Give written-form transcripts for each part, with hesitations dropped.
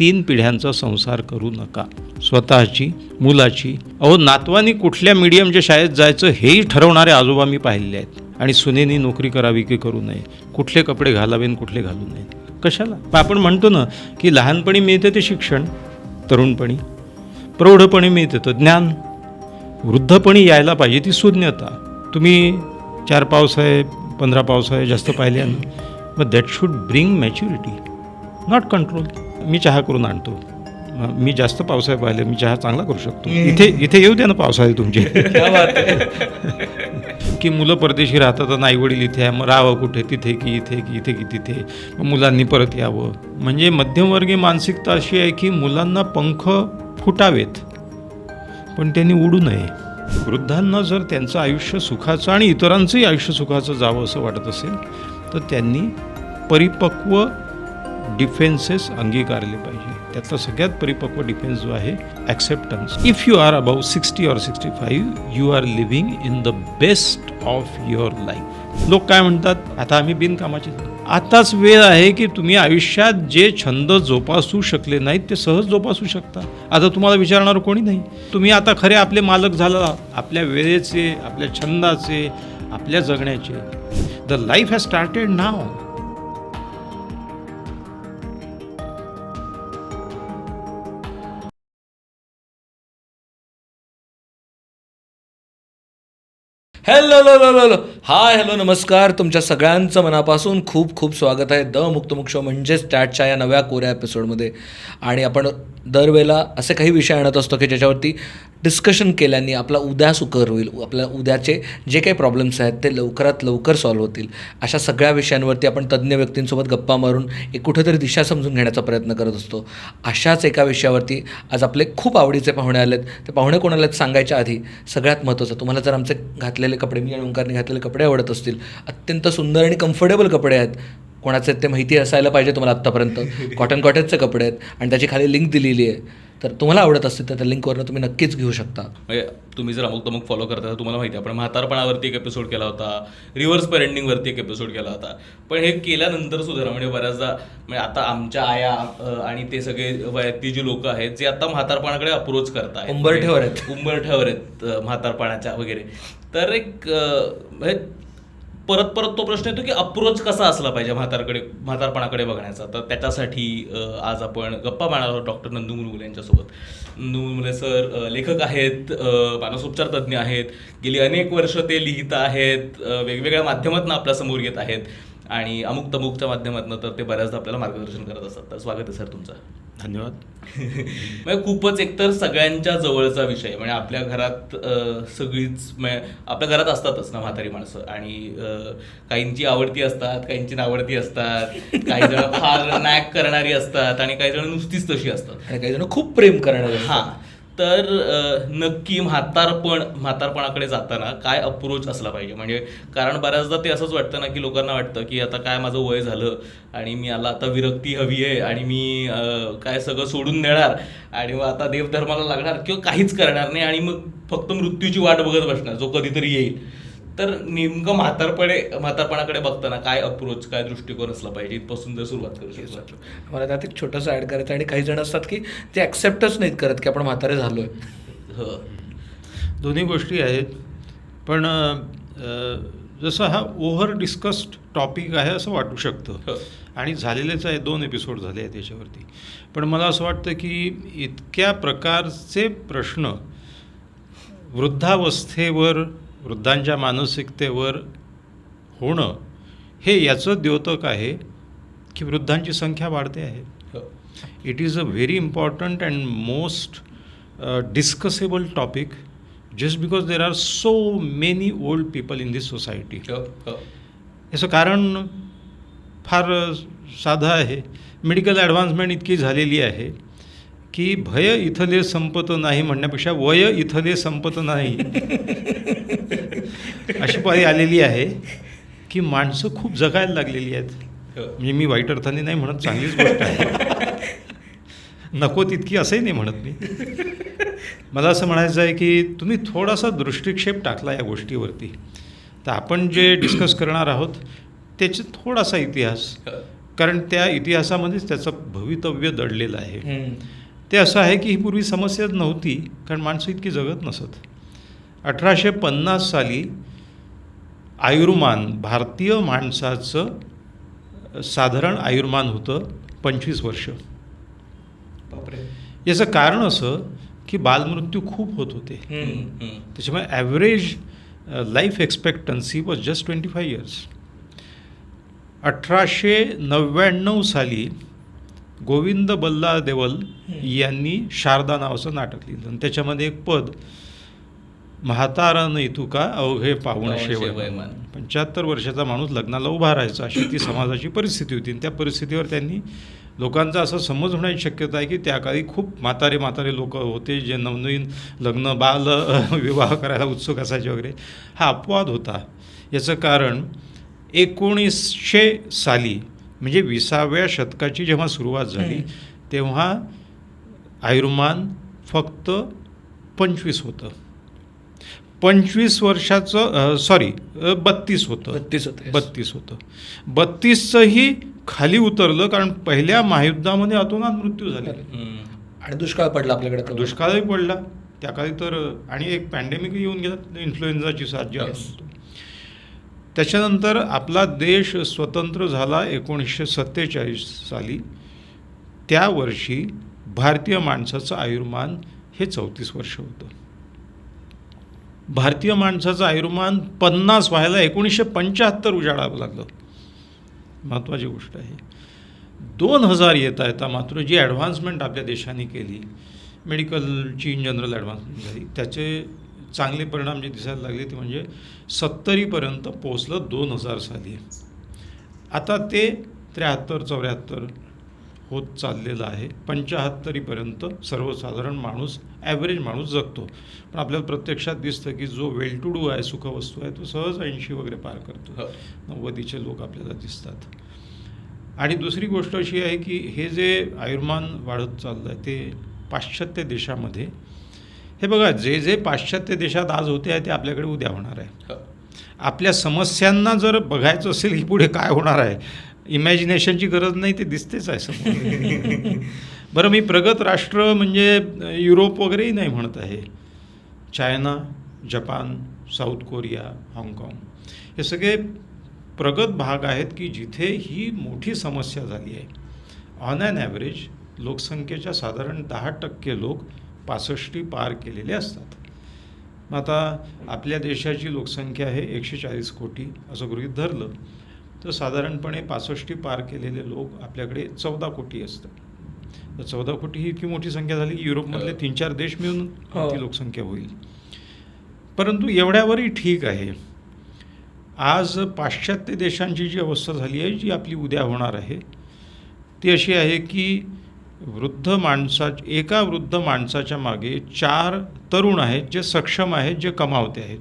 3 पिढ्यांचा संसार करू नका. स्वतःची, मुलाची. नातवानी कुठल्या मीडियमच्या शाळेत जायचं हेही ठरवणारे आजोबा मी पाहिलेले आहेत. आणि सुनेनी नोकरी करावी की करू नये, कुठले कपडे घालावे आणि कुठले घालू नयेत, कशाला. आपण म्हणतो ना की लहानपणी मिळते ते शिक्षण, तरुणपणी, प्रौढपणी मिळते तर ज्ञान, वृद्धपणी यायला पाहिजे ती सुज्ञता. तुम्ही 4 पावसाळे 15 पावसाळे जास्त पाहिले ना, मग that should bring maturity, not control. मी चहा करून आणतो, मी जास्त पावसाळे पाहिले, मी चहा चांगला करू शकतो. इथे येऊ द्या ना पावसाळे तुमचे. की मुलं परदेशी राहतात आणि आईवडील इथे आहे, मग राहावं कुठे, तिथे की इथे की इथे की तिथे, मग मुलांनी परत यावं. म्हणजे मध्यमवर्गीय मानसिकता अशी आहे की मुलांना पंख फुटावेत पण त्यांनी उडू नये. वृद्धांना जर त्यांचं आयुष्य सुखाचं आणि इतरांचंही आयुष्य सुखाचं जावं असं वाटत असेल तर त्यांनी परिपक्व डिफेन्सेस अंगीकारले पाहिजे. त्यातला सगळ्यात परिपक्व डिफेन्स जो आहे acceptance. If you are about 60 or 65 you are living in the best of your life. लोक काय म्हणतात, आता आम्ही बिनकामाचे. आताच वेळ आहे की तुम्ही आयुष्यात जे छंद जोपासू शकले नाहीत ते सहज जोपासू शकता. आता तुम्हाला विचारणार कोणी नाही. तुम्ही आता खरे आपले मालक झाला, आपल्या वेळेचे, आपल्या छंदाचे, आपल्या जगण्याचे. The life has started now. Hello hi hello नमस्कार. तुमच्या सगळ्यांचं मनापासून खूप खूप स्वागत आहे द मुक्तमुख शो म्हणजेच स्टॅटच्या या नव्या कोऱ्या एपिसोडमध्ये. आणि आपण दरवेळेला असे काही विषय आणत असतो की ज्याच्यावरती डिस्कशन केल्याने आपला उद्या सुकर होईल, आपल्या उद्याचे जे काही प्रॉब्लेम्स आहेत ते लवकरात लवकर सॉल्व्ह होतील. अशा सगळ्या विषयांवरती आपण तज्ज्ञ व्यक्तींसोबत गप्पा मारून एक कुठेतरी दिशा समजून घेण्याचा प्रयत्न करत असतो. अशाच एका विषयावरती आज आपले खूप आवडीचे पाहुणे आलेत. ते पाहुणे कोणाला आहेत सांगायच्या आधी सगळ्यात महत्त्वाचं, तुम्हाला जर आमचे घातलेले कपडे, मी आणि ओंकारने घातलेले कपडे आवडत असतील, अत्यंत सुंदर आणि कम्फर्टेबल कपडे आहेत, कोणाचे ते माहिती असायला पाहिजे तुम्हाला आत्तापर्यंत. कॉटन कॉटेजचे कपडे आहेत आणि त्याची खाली लिंक दिलेली आहे. तर तुम्हाला आवडत असतील तर त्या लिंकवरनं तुम्ही नक्कीच घेऊ शकता. म्हणजे तुम्ही जर अमुक तमुक फॉलो करता तर तुम्हाला माहिती आहे आपण म्हातारपणावरती एक एपिसोड केला होता, रिव्हर्स पेरेंटिंगवरती एक एपिसोड केला होता. पण हे केल्यानंतर सुद्धा म्हणजे बऱ्याचदा म्हणजे आता आमच्या आया आणि ते सगळे वयातली जी लोक आहेत जे आता म्हातारपणाकडे अप्रोच करतायत, उंबरठ्यावर आहेत म्हातारपणाच्या वगैरे. तर एक परत तो प्रश्न येतो की अप्रोच कसा असला पाहिजे म्हातारपणाकडे बघण्याचा. तर त्याच्यासाठी आज आपण गप्पा मारणार आहोत डॉक्टर नंदू मुलमुले यांच्यासोबत. नंदू मुलमुले सर लेखक आहेत, मानसोपचार तज्ज्ञ आहेत, गेली अनेक वर्ष ते लिहित आहेत, वेगवेगळ्या माध्यमातून आपल्यासमोर येत आहेत आणि अमुक तमुकच्या माध्यमातून तर ते बऱ्याचदा आपल्याला मार्गदर्शन करत असतात. तर स्वागत आहे सर तुमचं. धन्यवाद. म्हणजे खूपच एकतर सगळ्यांच्या जवळचा विषय. म्हणजे आपल्या घरात सगळीच आपल्या घरात असतातच ना म्हातारी माणसं, आणि काहींची आवडती असतात, काहींची नावडती असतात, काही जण फार नॅक करणारी असतात आणि काही जण नुसतीच तशी असतात आणि काही जण खूप प्रेम करणारे. हां, तर नक्की म्हातारपणाकडे जाताना काय अप्रोच असला पाहिजे. म्हणजे कारण बऱ्याचदा ते असंच वाटतं ना की लोकांना वाटतं की आता काय माझं वय झालं आणि मी आता विरक्ती हवी आहे आणि मी काय सगळं सोडून देणार आणि मग आता देवधर्माला लागणार किंवा काहीच करणार नाही आणि मग फक्त मृत्यूची वाट बघत बसणार जो कधीतरी येईल. तर नेमकं म्हातारपणाकडे बघताना काय अप्रोच, काय दृष्टिकोन असला पाहिजे, इथपासून जर सुरुवात करू शकतो. मला त्यात एक छोटंसं ॲड करायचं. आणि काही जण असतात की ते ॲक्सेप्टच नाहीत करत की आपण म्हातारे झालो आहे. दोन्ही गोष्टी आहेत. पण जसं हा ओव्हर डिस्कस्ड टॉपिक आहे असं वाटू शकतं आणि झालेलेच आहे, 2 एपिसोड झाले आहेत त्याच्यावरती. पण मला असं वाटतं की इतक्या प्रकारचे प्रश्न वृद्धावस्थेवर, वृद्धांच्या मानसिकतेवर होणं हे याचं द्योतक आहे की वृद्धांची संख्या वाढते आहे. It is a very important and most discussable topic just because there are so many old people in this society. याचं कारण फार साधं आहे. मेडिकल ॲडव्हान्समेंट इतकी झालेली आहे की भय इथले संपत नाही म्हणण्यापेक्षा वय इथले संपत नाही अशी पाळी आलेली आहे की माणसं खूप जगायला लागलेली आहेत. म्हणजे मी वाईट अर्थाने नाही म्हणत, चांगलीच गोष्ट आहे, नको तितकी असंही नाही म्हणत मी. मला असं म्हणायचं आहे की तुम्ही थोडासा दृष्टिक्षेप टाकला या गोष्टीवरती तर आपण जे डिस्कस करणार आहोत त्याचे थोडासा इतिहास, कारण त्या इतिहासामध्येच त्याचं भवितव्य दडलेलं आहे. हम्म. ते असं आहे की ही पूर्वी समस्याच नव्हती, कारण माणसं इतकी जगत नसत. 1850 साली आयुर्मान, भारतीय माणसाचं साधारण आयुर्मान होतं 25 वर्ष. बापरे. याचं कारण असं की बालमृत्यू खूप होत होते. त्याच्यामुळे average life expectancy was just 25 years. 1899 साली गोविंद बल्लाळ देवल यांनी शारदा नावाचं नाटक लिहिलं आणि त्याच्यामध्ये एक पद, म्हातारा नाही तू का अवघे पाऊणशे वयमान. 75 वर्षाचा माणूस लग्नाला उभा राहायचा, अशी ती समाजाची परिस्थिती होती. आणि त्या परिस्थितीवर त्यांनी लोकांचा असं समज होण्याची शक्यता आहे की त्या काळी खूप म्हातारे लोक होते जे नवनवीन लग्न बाल विवाह करायला उत्सुक असायचे वगैरे. हा अपवाद होता. याचं कारण 1900 साली म्हणजे 20व्या शतकाची जेव्हा सुरुवात झाली तेव्हा आयुर्मान फक्त 25 होतं. 25 वर्षाचं 32 होतं. 32 होतं. 32चंही खाली उतरलं, कारण पहिल्या महायुद्धामध्ये अतोनात मृत्यू झाले आणि दुष्काळ पडला आपल्याकडे. दुष्काळही पडला त्या काळी तर, आणि एक पॅन्डेमिक येऊन गेला, इन्फ्लुएन्झाची साथ जी असतो. त्याच्यानंतर आपला देश स्वतंत्र झाला 1947 साली. त्या वर्षी भारतीय माणसाचं आयुर्मान हे 34 वर्ष होतं. भारतीय माणसाचं आयुर्मान 50 व्हायला 1975 उजाडावं लागलं. महत्त्वाची गोष्ट आहे. 2000 येता मात्र जी ॲडव्हान्समेंट आपल्या देशाने केली, मेडिकलची इन जनरल ॲडव्हान्समेंट झाली, त्याचे चांगले परिणाम जे दिसायला लागले ते म्हणजे 70पर्यंत पोचलं 2000 साली. आता ते 73-74 होत चाललेलं आहे. 75पर्यंत सर्वसाधारण माणूस, ॲव्हरेज माणूस जगतो. पण आपल्याला प्रत्यक्षात दिसतं की जो वेल टू डू आहे, सुखवस्तू आहे, तो सहज 80 वगैरे पार करतो. 90चे लोक आपल्याला दिसतात. आणि दुसरी गोष्ट अशी आहे की हे जे आयुर्मान वाढत चाललं आहे ते पाश्चात्य देशामध्ये, हे बघा, जे पाश्चात्य देशात आज होते आहे ते आपल्याकडे उद्या होणार आहे. आपल्या समस्यांना जर बघायचं असेल की पुढे काय होणार आहे, इमॅजिनेशनची गरज नाही, ते दिसतेच आहे समोर. बरं, मी प्रगत राष्ट्र म्हणजे युरोप वगैरेही नाही म्हणत आहे. चायना, जपान, साऊथ कोरिया, हाँगकाँग हे सगळे प्रगत भाग आहेत की जिथे ही मोठी समस्या झाली आहे. ऑन ॲन ॲव्हरेज लोकसंख्येच्या साधारण 10% लोक 65 पार केलेले असतात. मग आता आपल्या देशाची लोकसंख्या आहे 140 कोटी असं गृहीत धरलं तर साधारणपणे 65 पार केलेले लोक आपल्याकडे 14 कोटी असतात. तर 14 कोटी ही इतकी मोठी संख्या झाली की युरोपमधले 3-4 देश मिळून ती लोकसंख्या होईल. परंतु एवढ्यावरही ठीक आहे. आज पाश्चात्य देशांची जी अवस्था झाली आहे, जी आपली उद्या होणार आहे, ती अशी आहे की एका वृद्ध माणसाच्या मागे 4 तरुण आहेत जे सक्षम आहेत, जे कमावते आहेत.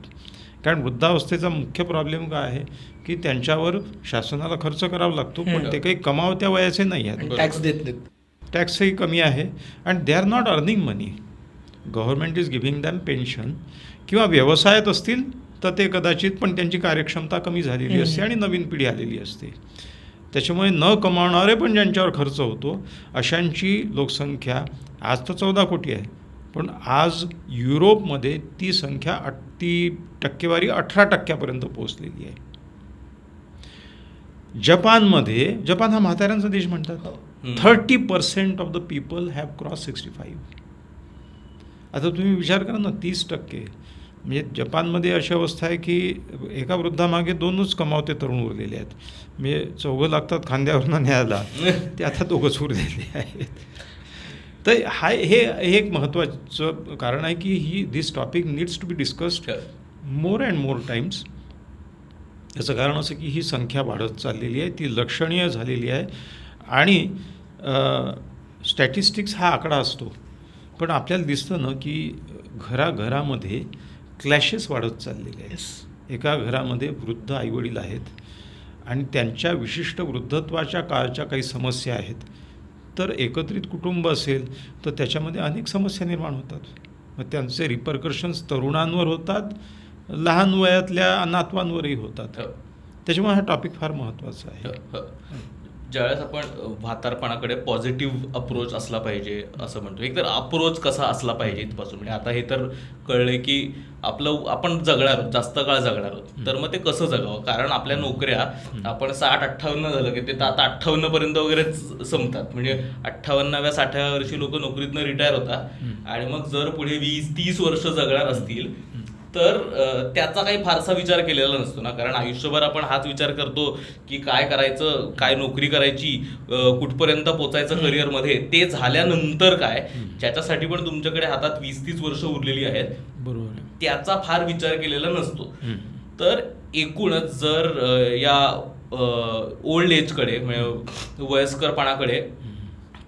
कारण वृद्धावस्थेचा मुख्य प्रॉब्लेम काय आहे की त्यांच्यावर शासनाला खर्च करावा लागतो, पण ते काही कमावत्या वयाचे नाही आहेत. टॅक्स देत नाहीत. टॅक्सही कमी आहे and they are not earning money. Government is giving them pension. किंवा व्यवसायात असतील तर ते कदाचित, पण त्यांची कार्यक्षमता कमी झालेली असते आणि नवीन पिढी आलेली असते. त्याच्यामुळे न कमावणारे पण ज्यांच्यावर खर्च होतो अशांची लोकसंख्या आज तर 14 कोटी आहे, पण आज युरोपमध्ये ती संख्या ती टक्केवारी 18% पोहोचलेली आहे. जपान हा म्हाताऱ्यांचा देश म्हणतात. 30% of the people have cross 65. आता तुम्ही विचार करा ना, 30%. म्हणजे जपानमध्ये अशी अवस्था आहे की एका वृद्धामागे 2च कमावते तरुण उरलेले आहेत. म्हणजे 4 लागतात खांद्यावरनं न्यायला, ते आता 2च उरलेले आहेत. तर हे एक महत्त्वाचं कारण आहे की this topic needs to be discussed more and more times. याचं कारण असं की ही संख्या वाढत चाललेली आहे, ती लक्षणीय झालेली आहे. आणि स्टॅटिस्टिक्स हा आकडा असतो, पण आपल्याला दिसतं ना की घराघरामध्ये क्लॅशेस वाढत चाललेले आहेत. एका घरामध्ये वृद्ध आईवडील आहेत आणि त्यांच्या विशिष्ट वृद्धत्वाच्या काळाच्या काही समस्या आहेत, तर एकत्रित कुटुंब असेल तर त्याच्यामध्ये अनेक समस्या निर्माण होतात. मग त्यांचे रिपरकशन्स तरुणांवर होतात, लहान वयातल्या नातवांवरही होतात. त्याच्यामुळे हा टॉपिक फार महत्त्वाचा आहे. ज्यावेळेस आपण म्हातारपणाकडे पॉझिटिव्ह अप्रोच असला पाहिजे असं म्हणतो, एक तर अप्रोच कसा असला पाहिजे इथपासून, म्हणजे आता हे तर कळलंय की आपण जगणार आहोत, जास्त काळ जगणार आहोत, तर मग ते कसं जगावं, कारण आपल्या नोकऱ्या आपण 60-58 झालं की ते आता 58 पर्यंत वगैरे संपतात, म्हणजे 58व्या 60व्या वर्षी लोक नोकरीतनं रिटायर होतात आणि मग जर पुढे 20-30 वर्ष जगणार असतील तर त्याचा काही फारसा विचार केलेला नसतो ना, कारण आयुष्यभर आपण हाच विचार करतो की काय करायचं, काय नोकरी करायची, कुठपर्यंत पोचायचं करिअरमध्ये, ते झाल्यानंतर काय, ज्याच्यासाठी पण तुमच्याकडे हातात 20-30 वर्ष उरलेली आहेत, बरोबर, त्याचा फार विचार केलेला नसतो. तर एकूणच जर या ओल्ड एजकडे म्हणजे वयस्करपणाकडे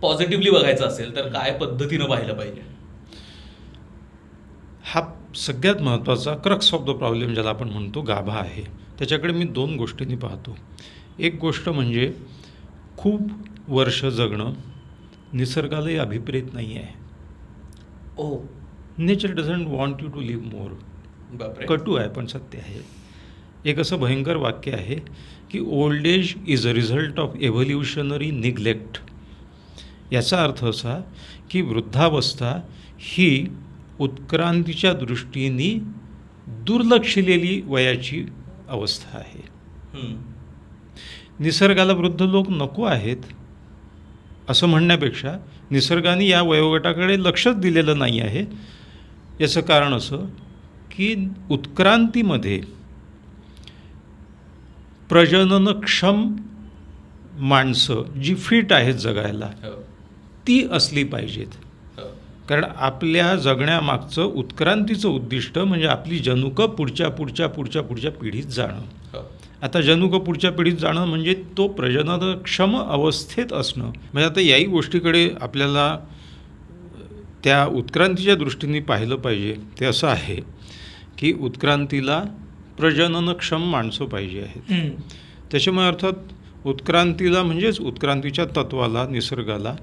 पॉझिटिव्हली बघायचं असेल तर काय पद्धतीनं पाहिलं पाहिजे? हा सगळ्यात महत्त्वाचा क्रक्स ऑफ द प्रॉब्लेम ज्याला आपण म्हणतो गाभा आहे. त्याच्याकडे मी 2 गोष्टींनी पाहतो. एक गोष्ट म्हणजे खूप वर्ष जगणं निसर्गालाही अभिप्रेत नाही आहे. Oh nature doesn't want you to live more. बापरे. कटू आहे पण सत्य आहे. एक असं भयंकर वाक्य आहे की old age is a result of evolutionary neglect. याचा अर्थ असा की वृद्धावस्था ही उत्क्रांतीच्या दृष्टीने दुर्लक्षिलेली वयाची अवस्था आहे. निसर्गाला वृद्ध लोक नको आहेत असं म्हणण्यापेक्षा निसर्गाने या वयोगटाकडे लक्षच दिलेलं नाही आहे. याचं कारण असं की उत्क्रांतीमध्ये प्रजननक्षम माणसं जी फिट आहेत जगायला ती असली पाहिजेत. कारण आपल्या जगण्यामागचं उत्क्रांतीचं उद्दिष्ट म्हणजे आपली जनुकं पुढच्या पिढीत जाणं. आता जनुकं पुढच्या पिढीत जाणं म्हणजे तो प्रजननक्षम अवस्थेत असणं. म्हणजे आता याही गोष्टीकडे आपल्याला त्या उत्क्रांतीच्या दृष्टीने पाहिलं पाहिजे. ते असं आहे की उत्क्रांतीला प्रजननक्षम माणसं पाहिजे आहेत. त्याच्यामुळे अर्थात उत्क्रांतीला म्हणजेच उत्क्रांतीच्या तत्वाला, निसर्गाला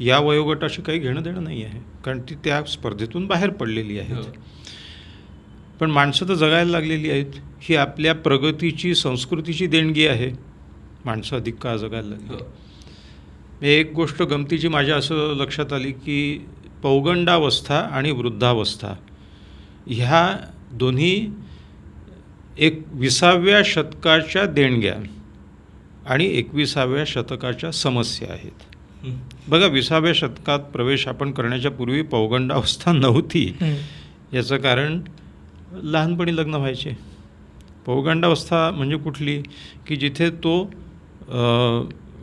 या वयोगटाशी काही घेणं देणं नाही आहे, कारण ती त्या स्पर्धेतून बाहेर पडलेली आहेत. पण माणसं तर जगायला लागलेली आहेत. ही आपल्या प्रगतीची, संस्कृतीची देणगी आहे. माणसं अधिक काळ जगायला लागली. एक गोष्ट गमतीची माझ्या असं लक्षात आली की पौगंडावस्था आणि वृद्धावस्था ह्या दोन्ही एक 20व्या शतकाच्या देणग्या आणि 21व्या शतकाच्या समस्या आहेत. बघा, 20व्या शतकात प्रवेश आपण करण्याच्या पूर्वी पौगंडावस्था नव्हती. याचं कारण लहानपणी लग्न व्हायचे. पौगंडावस्था म्हणजे कुठली की जिथे तो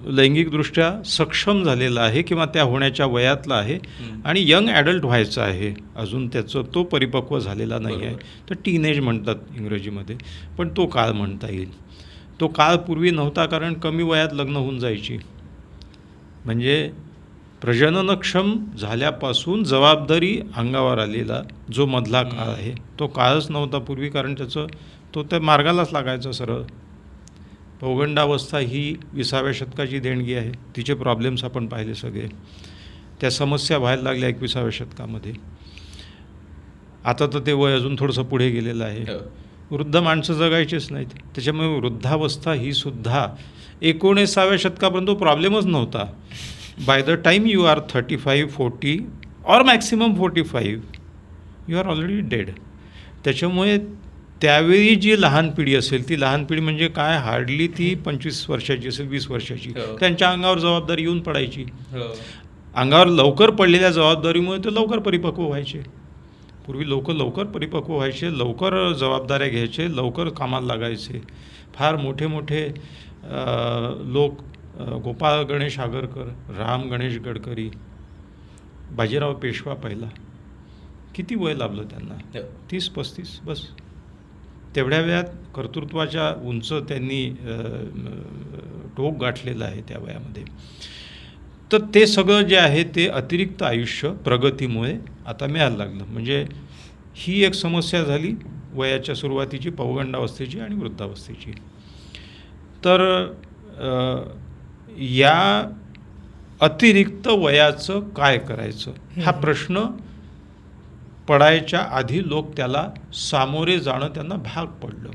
लैंगिकदृष्ट्या सक्षम झालेला आहे किंवा त्या होण्याच्या वयातला आहे आणि यंग ॲडल्ट व्हायचं आहे, अजून त्याचं तो परिपक्व झालेला नाही आहे. तर टीनेज म्हणतात इंग्रजीमध्ये, पण तो काळ म्हणता येईल. तो काळ पूर्वी नव्हता कारण कमी वयात लग्न होऊन जायची. म्हणजे प्रजननक्षम झाल्यापासून जबाबदारी अंगावर आलेला जो मधला काळ आहे तो काळच नव्हता पूर्वी, कारण तो त्या मार्गालाच लागायचा सरळ. पौगंडावस्था ही 20व्या शतकाची देणगी आहे. तिचे प्रॉब्लेम्स आपण पाहिले सगळे. त्या समस्या व्हायला लागल्या 21व्या शतकामध्ये. आता तर ते वय अजून थोडंसं पुढे गेलेलं आहे. वृद्ध माणसं जगायचीच नाहीत. त्याच्यामुळे वृद्धावस्था ही सुद्धा 19व्या शतकापर्यंत प्रॉब्लेमच नव्हता. By the time you are 35-40 or maximum 45 you are already dead. त्याच्यामुळे त्यावेळी जी लहान पिढी असेल, ती लहान पिढी म्हणजे काय, हार्डली ती 25 वर्षाची असेल, 20 वर्षाची, त्यांच्या अंगावर जबाबदारी येऊन पडायची. अंगावर लवकर पडलेल्या जबाबदारीमुळे ते लवकर परिपक्व व्हायचे. पूर्वी लोक लवकर परिपक्व व्हायचे, लवकर जबाबदाऱ्या घ्यायचे, लवकर कामाला लागायचे. फार मोठे मोठे लोक, गोपाळ गणेश आगरकर, राम गणेश गडकरी, बाजीराव पेशवा पहिला, किती वय लाभलं त्यांना? 30-35 बस. तेवढ्या वेळात कर्तृत्वाच्या उंच त्यांनी टोक गाठलेलं आहे त्या वयामध्ये. तर ते सगळं जे आहे ते अतिरिक्त आयुष्य प्रगतीमुळे आता मिळायला लागलं. म्हणजे ही एक समस्या झाली वयाच्या सुरुवातीची, पौगंडावस्थेची आणि वृद्धावस्थेची. तर या अतिरिक्त वयाचं काय करायचं हा प्रश्न पडायच्या आधी लोक त्याला सामोरे जाणं त्यांना भाग पडलं.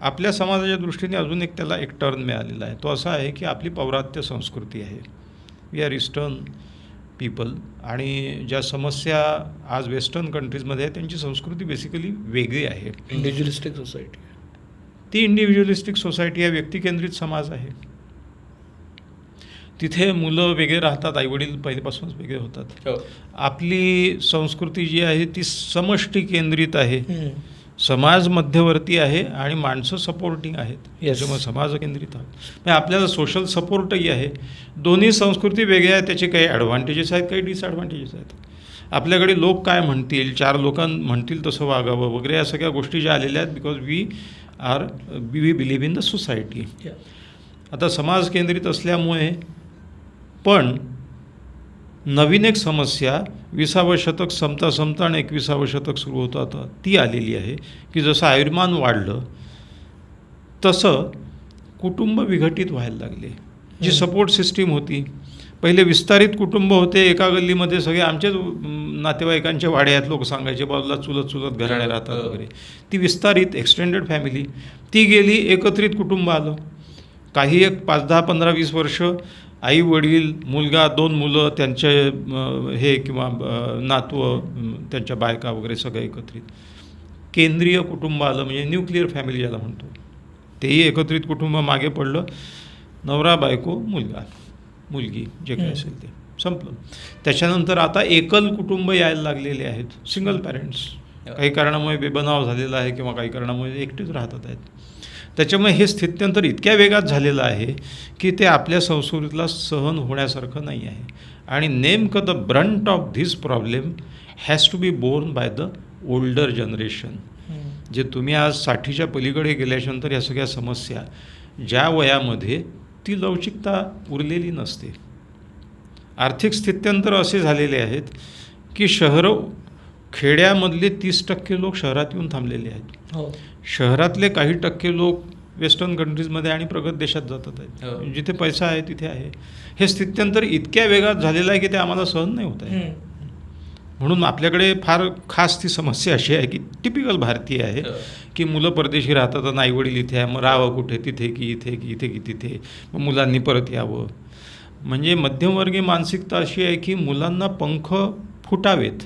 आपल्या समाजाच्या दृष्टीने अजून एक त्याला एक टर्न मिळालेला आहे. तो असा आहे की आपली पौरात्य संस्कृती आहे. वी आर ईस्टर्न पीपल आणि ज्या समस्या आज वेस्टर्न कंट्रीजमध्ये आहे त्यांची संस्कृती बेसिकली वेगळी आहे. Individualistic society. ती इंडिव्हिज्युअलिस्टिक सोसायटी आहे, व्यक्तिकेंद्रित समाज आहे. तिथे मुलं वेगळे राहतात, आईवडील पहिल्यापासूनच वेगळे होतात. आपली संस्कृती जी आहे ती समष्टी केंद्रित आहे, समाज मध्यवर्ती आहे आणि माणसं सपोर्टिंग आहेत. त्याच्यामुळे समाज केंद्रित आहोत. म्हणजे आपल्याला सोशल सपोर्टही आहे. दोन्ही संस्कृती वेगळ्या आहेत, त्याचे काही ॲडव्हान्टेजेस आहेत, काही डिसॲडव्हान्टेजेस आहेत. आपल्याकडे लोक काय म्हणतील, चार लोकां म्हणतील तसं वागावं वगैरे, या सगळ्या गोष्टी ज्या आलेल्या आहेत because we believe in the society. आता समाज केंद्रित असल्यामुळे पण नवीन एक समस्या 20वे शतक संपता आणि 21वे शतक सुरू होता ती आलेली आहे की जसं आयुर्मान वाढलं तसं कुटुंब विघटित व्हायला लागले. जी सपोर्ट सिस्टीम होती, पहिले विस्तारित कुटुंब होते, एका गल्लीमध्ये सगळे आमचेच नातेवाईकांचे वाडे आहेत लोक सांगायचे, बाजूला चुलत घराणे राहतात वगैरे. ती विस्तारित एक्सटेंडेड फॅमिली ती गेली, एकत्रित कुटुंब आलं. काही एक 5, 10, 15, 20 वर्ष आई वडील, मुलगा, 2 मुलं, त्यांचे हे किंवा नातवं, त्यांच्या बायका वगैरे सगळं एकत्रित. केंद्रीय कुटुंब आलं म्हणजे न्यूक्लिअर फॅमिली ज्याला म्हणतो, तेही एकत्रित कुटुंब मागे पडलं. नवरा बायको मुलगा मुलगी जे काय असेल ते संपलं. त्याच्यानंतर आता एकल कुटुंब यायला लागलेले आहेत, सिंगल पॅरेंट्स. काही कारणामुळे बेबनाव झालेला आहे किंवा काही कारणामुळे एकटेच राहतात आहेत. त्याच्यामुळे हे स्थित्यंतर इतक्या वेगात झालेलं आहे की ते आपल्या संस्कृतीला सहन होण्यासारखं नाही आहे. आणि नेमकं the brunt of this problem has to be borne by the older generation. जे तुम्ही आज 60च्या पलीकडे गेल्याच्यानंतर या सगळ्या समस्या, ज्या वयामध्ये ती लवचिकता उरलेली नसते. आर्थिक स्थित्यंतर असे झालेले आहेत की खेड्यामधले 30% लोक शहरात येऊन थांबलेले आहेत. शहरातले काही टक्के लोक वेस्टर्न कंट्रीजमध्ये आणि प्रगत देशात जातात आहेत. जिथे पैसा आहे तिथे आहे. हे स्थित्यंतर इतक्या वेगात झालेलं आहे की ते आम्हाला सहन नाही होत आहे. म्हणून आपल्याकडे फार खास ती समस्या अशी आहे की टिपिकल भारतीय आहे की मुलं परदेशी राहतात आणि आईवडील इथे आहे, मग राहावं कुठे, तिथे की इथे की इथे की तिथे, मग मुलांनी परत यावं. म्हणजे मध्यमवर्गीय मानसिकता अशी आहे की मुलांना पंख फुटावेत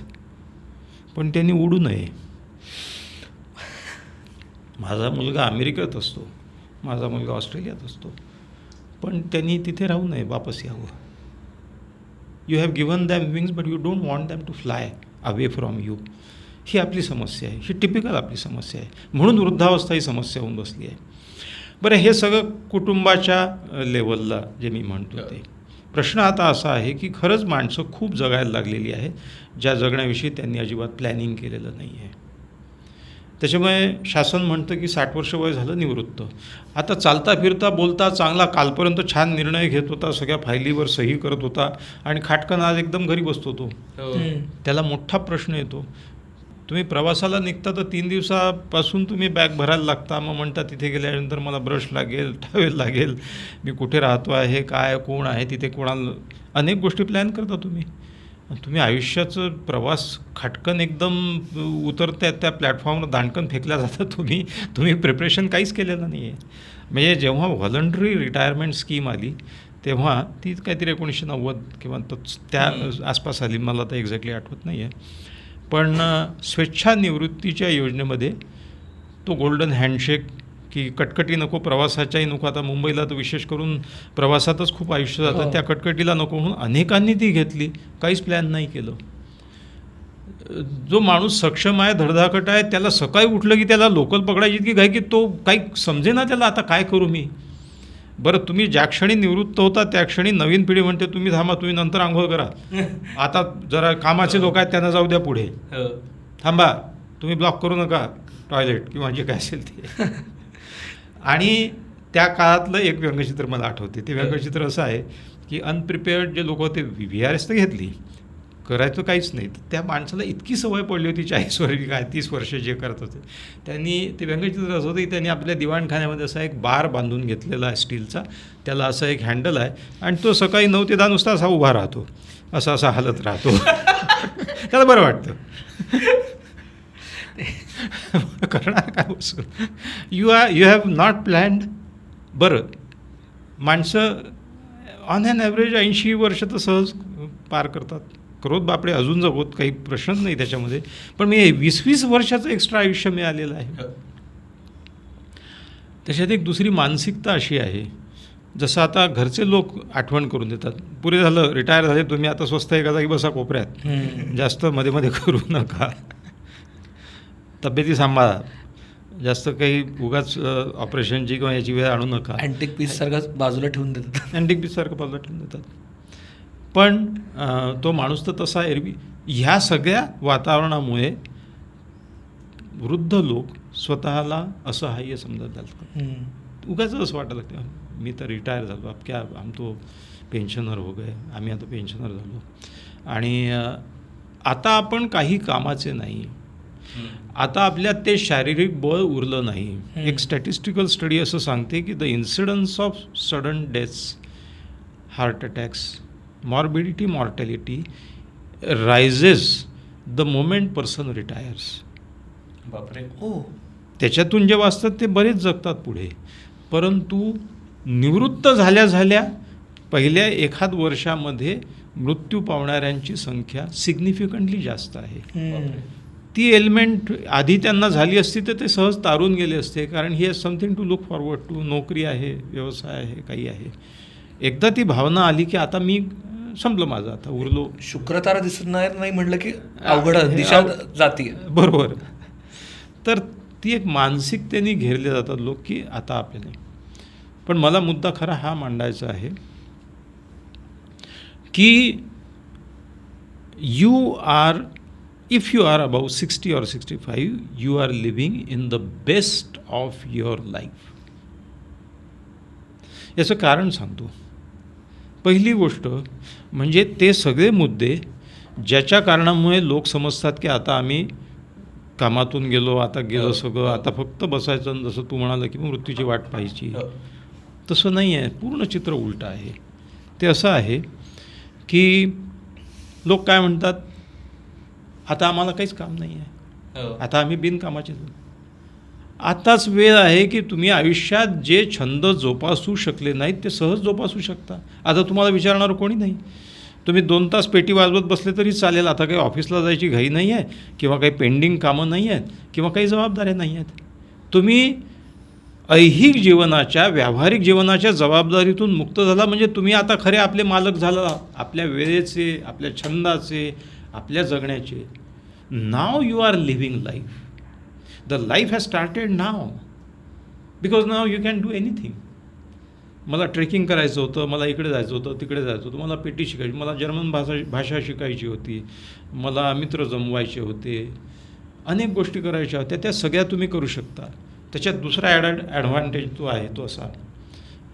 पण त्यांनी उडू नये. माझा मुलगा अमेरिकेत असतो, माझा मुलगा ऑस्ट्रेलियात असतो, पण त्यांनी तिथे राहू नये, वापस यावं. You have given them wings but you don't want them to fly away from you. ही आपली समस्या आहे, ही टिपिकल आपली समस्या आहे. म्हणून वृद्धावस्था ही समस्या होऊन बसली आहे. बरं, हे सगळं कुटुंबाच्या लेवलला जे मी म्हणतो ते. प्रश्न आता असा आहे की खरंच माणसं खूप जगायला लागलेली आहेत ज्या जगण्याविषयी त्यांनी अजिबात प्लॅनिंग केलेलं नाही आहे. त्याच्यामुळे शासन म्हणतं की 60 वर्ष वय झालं निवृत्त. आता चालता फिरता बोलता चांगला, कालपर्यंत छान निर्णय घेत होता, सगळ्या फायलीवर सही करत होता आणि खाटकन आज एकदम घरी बसतो तो. त्याला मोठा प्रश्न येतो. तुम्ही प्रवासाला निघता तर 3 दिवसापासून तुम्ही बॅग भरायला लागता. मग म्हणता तिथे गेल्यानंतर मला ब्रश लागेल, टॉवेल लागेल, मी कुठे राहतो आहे, काय कोण आहे तिथे, कोणाला, अनेक गोष्टी प्लॅन करता तुम्ही. तुम्ही आयुष्याचं प्रवास खाटकन एकदम उतरत्या त्या प्लॅटफॉर्मवर दांडकन फेकल्या जातं. तुम्ही प्रिपरेशन काहीच केलेलं नाही आहे. म्हणजे जेव्हा व्हॉलंटरी रिटायरमेंट स्कीम आली तेव्हा ती काहीतरी 1990 किंवा त्या आसपास आली, मला तर एक्झॅक्टली आठवत नाही आहे. पण स्वेच्छानिवृत्तीच्या योजनेमध्ये तो गोल्डन हँडशेक की कटकटी नको, प्रवासाच्याही नको. आता मुंबईला तर विशेष करून प्रवासातच खूप आयुष्य जातं, त्या कटकटीला नको म्हणून अनेकांनी ती घेतली, काहीच प्लॅन नाही केलं. जो माणूस सक्षम आहे, धडधाकट आहे, त्याला सकाळी उठलं की त्याला लोकल पकडायची की काय की तो काही समजेना त्याला, आता काय करू मी. बरं, तुम्ही ज्या क्षणी निवृत्त होता त्या क्षणी नवीन पिढी म्हणते तुम्ही थांबा, तुम्ही नंतर आंघोळ करा, आता जरा कामाचे लोक आहेत त्यांना जाऊ द्या पुढे, थांबा, तुम्ही ब्लॉक करू नका टॉयलेट किंवा जे काय असेल ते. आणि त्या काळातलं एक व्यंगचित्र मला आठवते. ते व्यंगचित्र असं आहे की अनप्रिपेअर्ड जे लोक होते, VRS तर घेतली, करायचं काहीच नाही. त्या माणसाला इतकी सवय पडली होती 40 वर्ष काय 30 वर्ष जे करत होते. त्यांनी ते व्यंगचित्र असं होतं की त्यांनी आपल्या दिवाणखान्यामध्ये असा एक बार बांधून घेतलेला आहे स्टीलचा, त्याला असं एक हँडल आहे आणि तो सकाळी 9 ते 10 नुसता असा उभा राहतो, असा हालत राहतो. त्याला बरं वाटतं. करणार काय बसून? You have not planned. बरं, माणसं ऑन ॲन ॲव्हरेज 80 वर्ष तर सहज पार करतात. करोत बापडे, अजून जगोत, काही प्रश्नच नाही त्याच्यामध्ये. पण मी 20-20 वर्षाचं एक्स्ट्रा आयुष्य मिळालेलं आहे. त्याच्यात एक दुसरी मानसिकता अशी आहे, जसं आता घरचे लोक आठवण करून देतात, पुरे झालं, रिटायर झाले तुम्ही, आता स्वस्त एका जागी बसा कोपऱ्यात, जास्त मध्ये मध्ये करू नका, तब्येती सांभाळा, जास्त काही उगाच ऑपरेशनची किंवा याची वेळ आणू नका. अँटिक पीस सारखं बाजूला ठेवून देतात. अँटिक पीससारखं बाजूला ठेवून देतात. पण तो माणूस तर तसा एरवी. ह्या सगळ्या वातावरणामुळे वृद्ध लोक स्वतःला असहाय्य समजत घालतात. उगाच असं वाटायला लागतं, मी तर रिटायर झालो, अब क्या, हम तो पेन्शनर हो गए, आम्ही आता पेन्शनर झालो आणि आता आपण काही कामाचे नाही, आता आपल्यात ते शारीरिक बळ उरलं नाही. एक स्टॅटिस्टिकल स्टडी असं सांगते की the incidence of sudden deaths, heart attacks, morbidity, mortality rises the moment person retires. बापरे. हो, त्याच्यातून जे वाचतात ते बरेच जगतात पुढे, परंतु निवृत्त झाल्या झाल्या पहिल्या एखाद वर्षामध्ये मृत्यू पावणाऱ्यांची संख्या सिग्निफिकंटली जास्त आहे. ती एलिमेंट आधी त्यांना झाली असती तर ते सहज तारून गेले असते, कारण he has something to look forward to. नोकरी आहे, व्यवसाय आहे, काही आहे. एकदा ती भावना आली की आता मी संपलं माझं, आता उरलो. शुक्रतारा दिसत नाही म्हटलं की अवघड दिशा जाती. बरोबर. तर ती एक मानसिकतेने घेरले जातात लोक की आता आपले नाही. पण मला मुद्दा खरा हा मांडायचा आहे की you are, if you are about 60 or 65, you are living in the best of your life. याचं कारण सांगतो. पहिली गोष्ट म्हणजे ते सगळे मुद्दे ज्याच्या कारणामुळे लोक समजतात की आता आम्ही कामातून गेलो, आता गेलं सगळं, आता फक्त बसायचं. आणि जसं तू म्हणालं की मृत्यूची वाट पाहायची, तसं नाही आहे. पूर्ण चित्र उलटं आहे. ते असं आहे की लोक काय म्हणतात, आता आम्हाला काहीच काम नाही आहे, आता आम्ही बिनकामाचे. आताच वेळ आहे की तुम्ही आयुष्यात जे छंद जोपासू शकले नाहीत ते सहज जोपासू शकता. आता तुम्हाला विचारणारं कोणी नाही. तुम्ही 2 तास पेटी वाजवत बसले तरी चालेल. आता काही ऑफिसला जायची घाई नाही आहे, किंवा काही पेंडिंग कामं नाही आहेत, किंवा काही जबाबदाऱ्या नाही आहेत. तुम्ही ऐहिक जीवनाच्या, व्यावहारिक जीवनाच्या जबाबदारीतून मुक्त झाला म्हणजे तुम्ही आता खरे आपले मालक झाला, आपल्या वेळेचे, आपल्या छंदाचे, आपल्या जगण्याचे. Now you are living life. The life has started now, because now you can do anything. मला ट्रेकिंग करायचं होतं, मला इकडे जायचं होतं, तिकडे जायचं होतं, मला पेटी शिकायची, मला जर्मन भाषा शिकायची होती, मला मित्र जमवायचे होते, अनेक गोष्टी करायच्या होत्या. त्या सगळ्या तुम्ही करू शकता. त्याच्यात दुसरा ॲडव्हान्टेज तो आहे तो असा,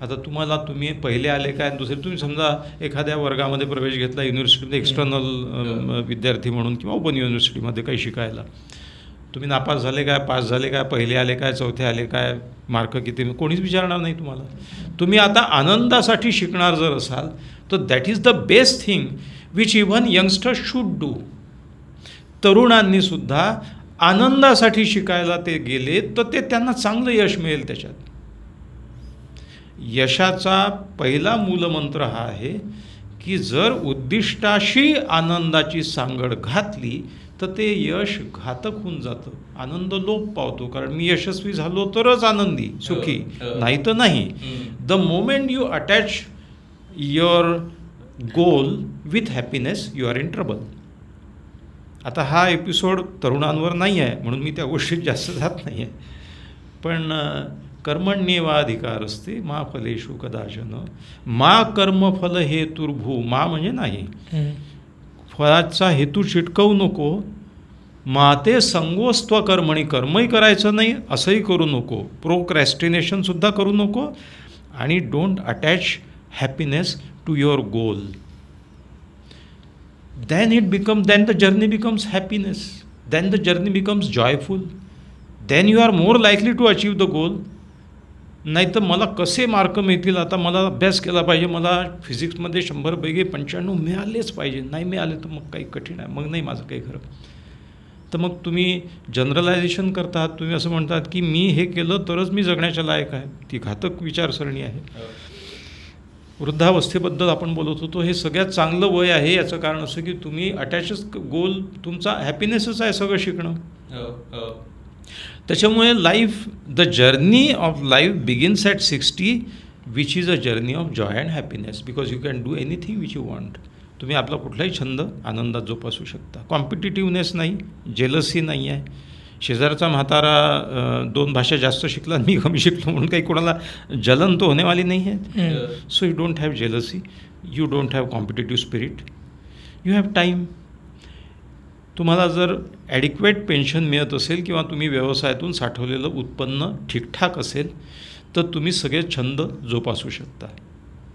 आता तुम्ही पहिले आले काय, दुसरे तुम्ही समजा एखाद्या वर्गामध्ये प्रवेश घेतला युनिव्हर्सिटीमध्ये एक्सटर्नल विद्यार्थी म्हणून किंवा ओपन युनिव्हर्सिटीमध्ये काही शिकायला, तुम्ही नापास झाले काय, पास झाले काय, पहिले आले काय, चौथे आले काय, मार्क किती, कोणीच विचारणार नाही तुम्हाला. तुम्ही आता आनंदासाठी शिकणार जर असाल तर that is the best thing which even youngsters should do. तरुणांनी सुद्धा आनंदासाठी शिकायला ते गेले तर ते त्यांना चांगलं यश मिळेल. त्याच्यात यशाचा पहिला मूलमंत्र हा आहे की जर उद्दिष्टाशी आनंदाची सांगड घातली तर ते यश घातक होऊन जातं, आनंद लोप पावतो. कारण मी यशस्वी झालो तरच आनंदी सुखी, नाही तर नाही. The moment you attach your goal with happiness you are in trouble. आता हा एपिसोड तरुणांवर नाही आहे म्हणून मी त्या गोष्टीत जास्त जात नाही आहे, पण कर्मण्येवाधिकार असते मा फलेषु कदाचन मा कर्मफल हेतुर्भू. मा म्हणजे नाही, फळाचा हेतू चिटकवू नको. माते संगोस्त्व कर्मणी, कर्मही करायचं नाही असंही करू नको, प्रोक्रॅस्टिनेशनसुद्धा करू नको, आणि don't attach happiness to your goal. then the journey becomes happiness, then the journey becomes joyful, then you are more likely to achieve the goal. नाही तर मला कसे मार्क मिळतील, आता मला अभ्यास केला पाहिजे, मला फिजिक्समध्ये 100 पैकी 95 मिळालेच पाहिजे, नाही मिळाले तर मग काही कठीण आहे, मग नाही माझं काही खरं. तर मग तुम्ही जनरलायझेशन करतात, तुम्ही असं म्हणतात की मी हे केलं तरच मी जगण्याच्या लायक आहे. ती घातक विचारसरणी आहे. वृद्धावस्थेबद्दल आपण बोलत होतो. हे सगळ्यात चांगलं वय आहे. याचं कारण असं की तुम्ही अटॅचच गोल तुमचा हॅपीनेसच आहे सगळं शिकणं. त्याच्यामुळे life, the journey of life begins at 60 which is a journey of Joy and happiness, because you can do anything which you want. तुम्ही आपला कुठलाही छंद आनंदात जोपासू शकता. कॉम्पिटिटिव्हनेस नाही, जेलसी नाही आहे. शेजारचा म्हातारा 2 भाषा जास्त शिकला, मी कमी शिकलो म्हणून काही कोणाला जलन तो होनेवाली नाही आहे. So you don't have jealousy, you don't have competitive spirit, you have time. तुम्हाला जर ॲडिक्वेट पेन्शन मिळत असेल किंवा तुम्ही व्यवसायातून साठवलेलं उत्पन्न ठीकठाक असेल तर तुम्ही सगळे छंद जोपासू शकता.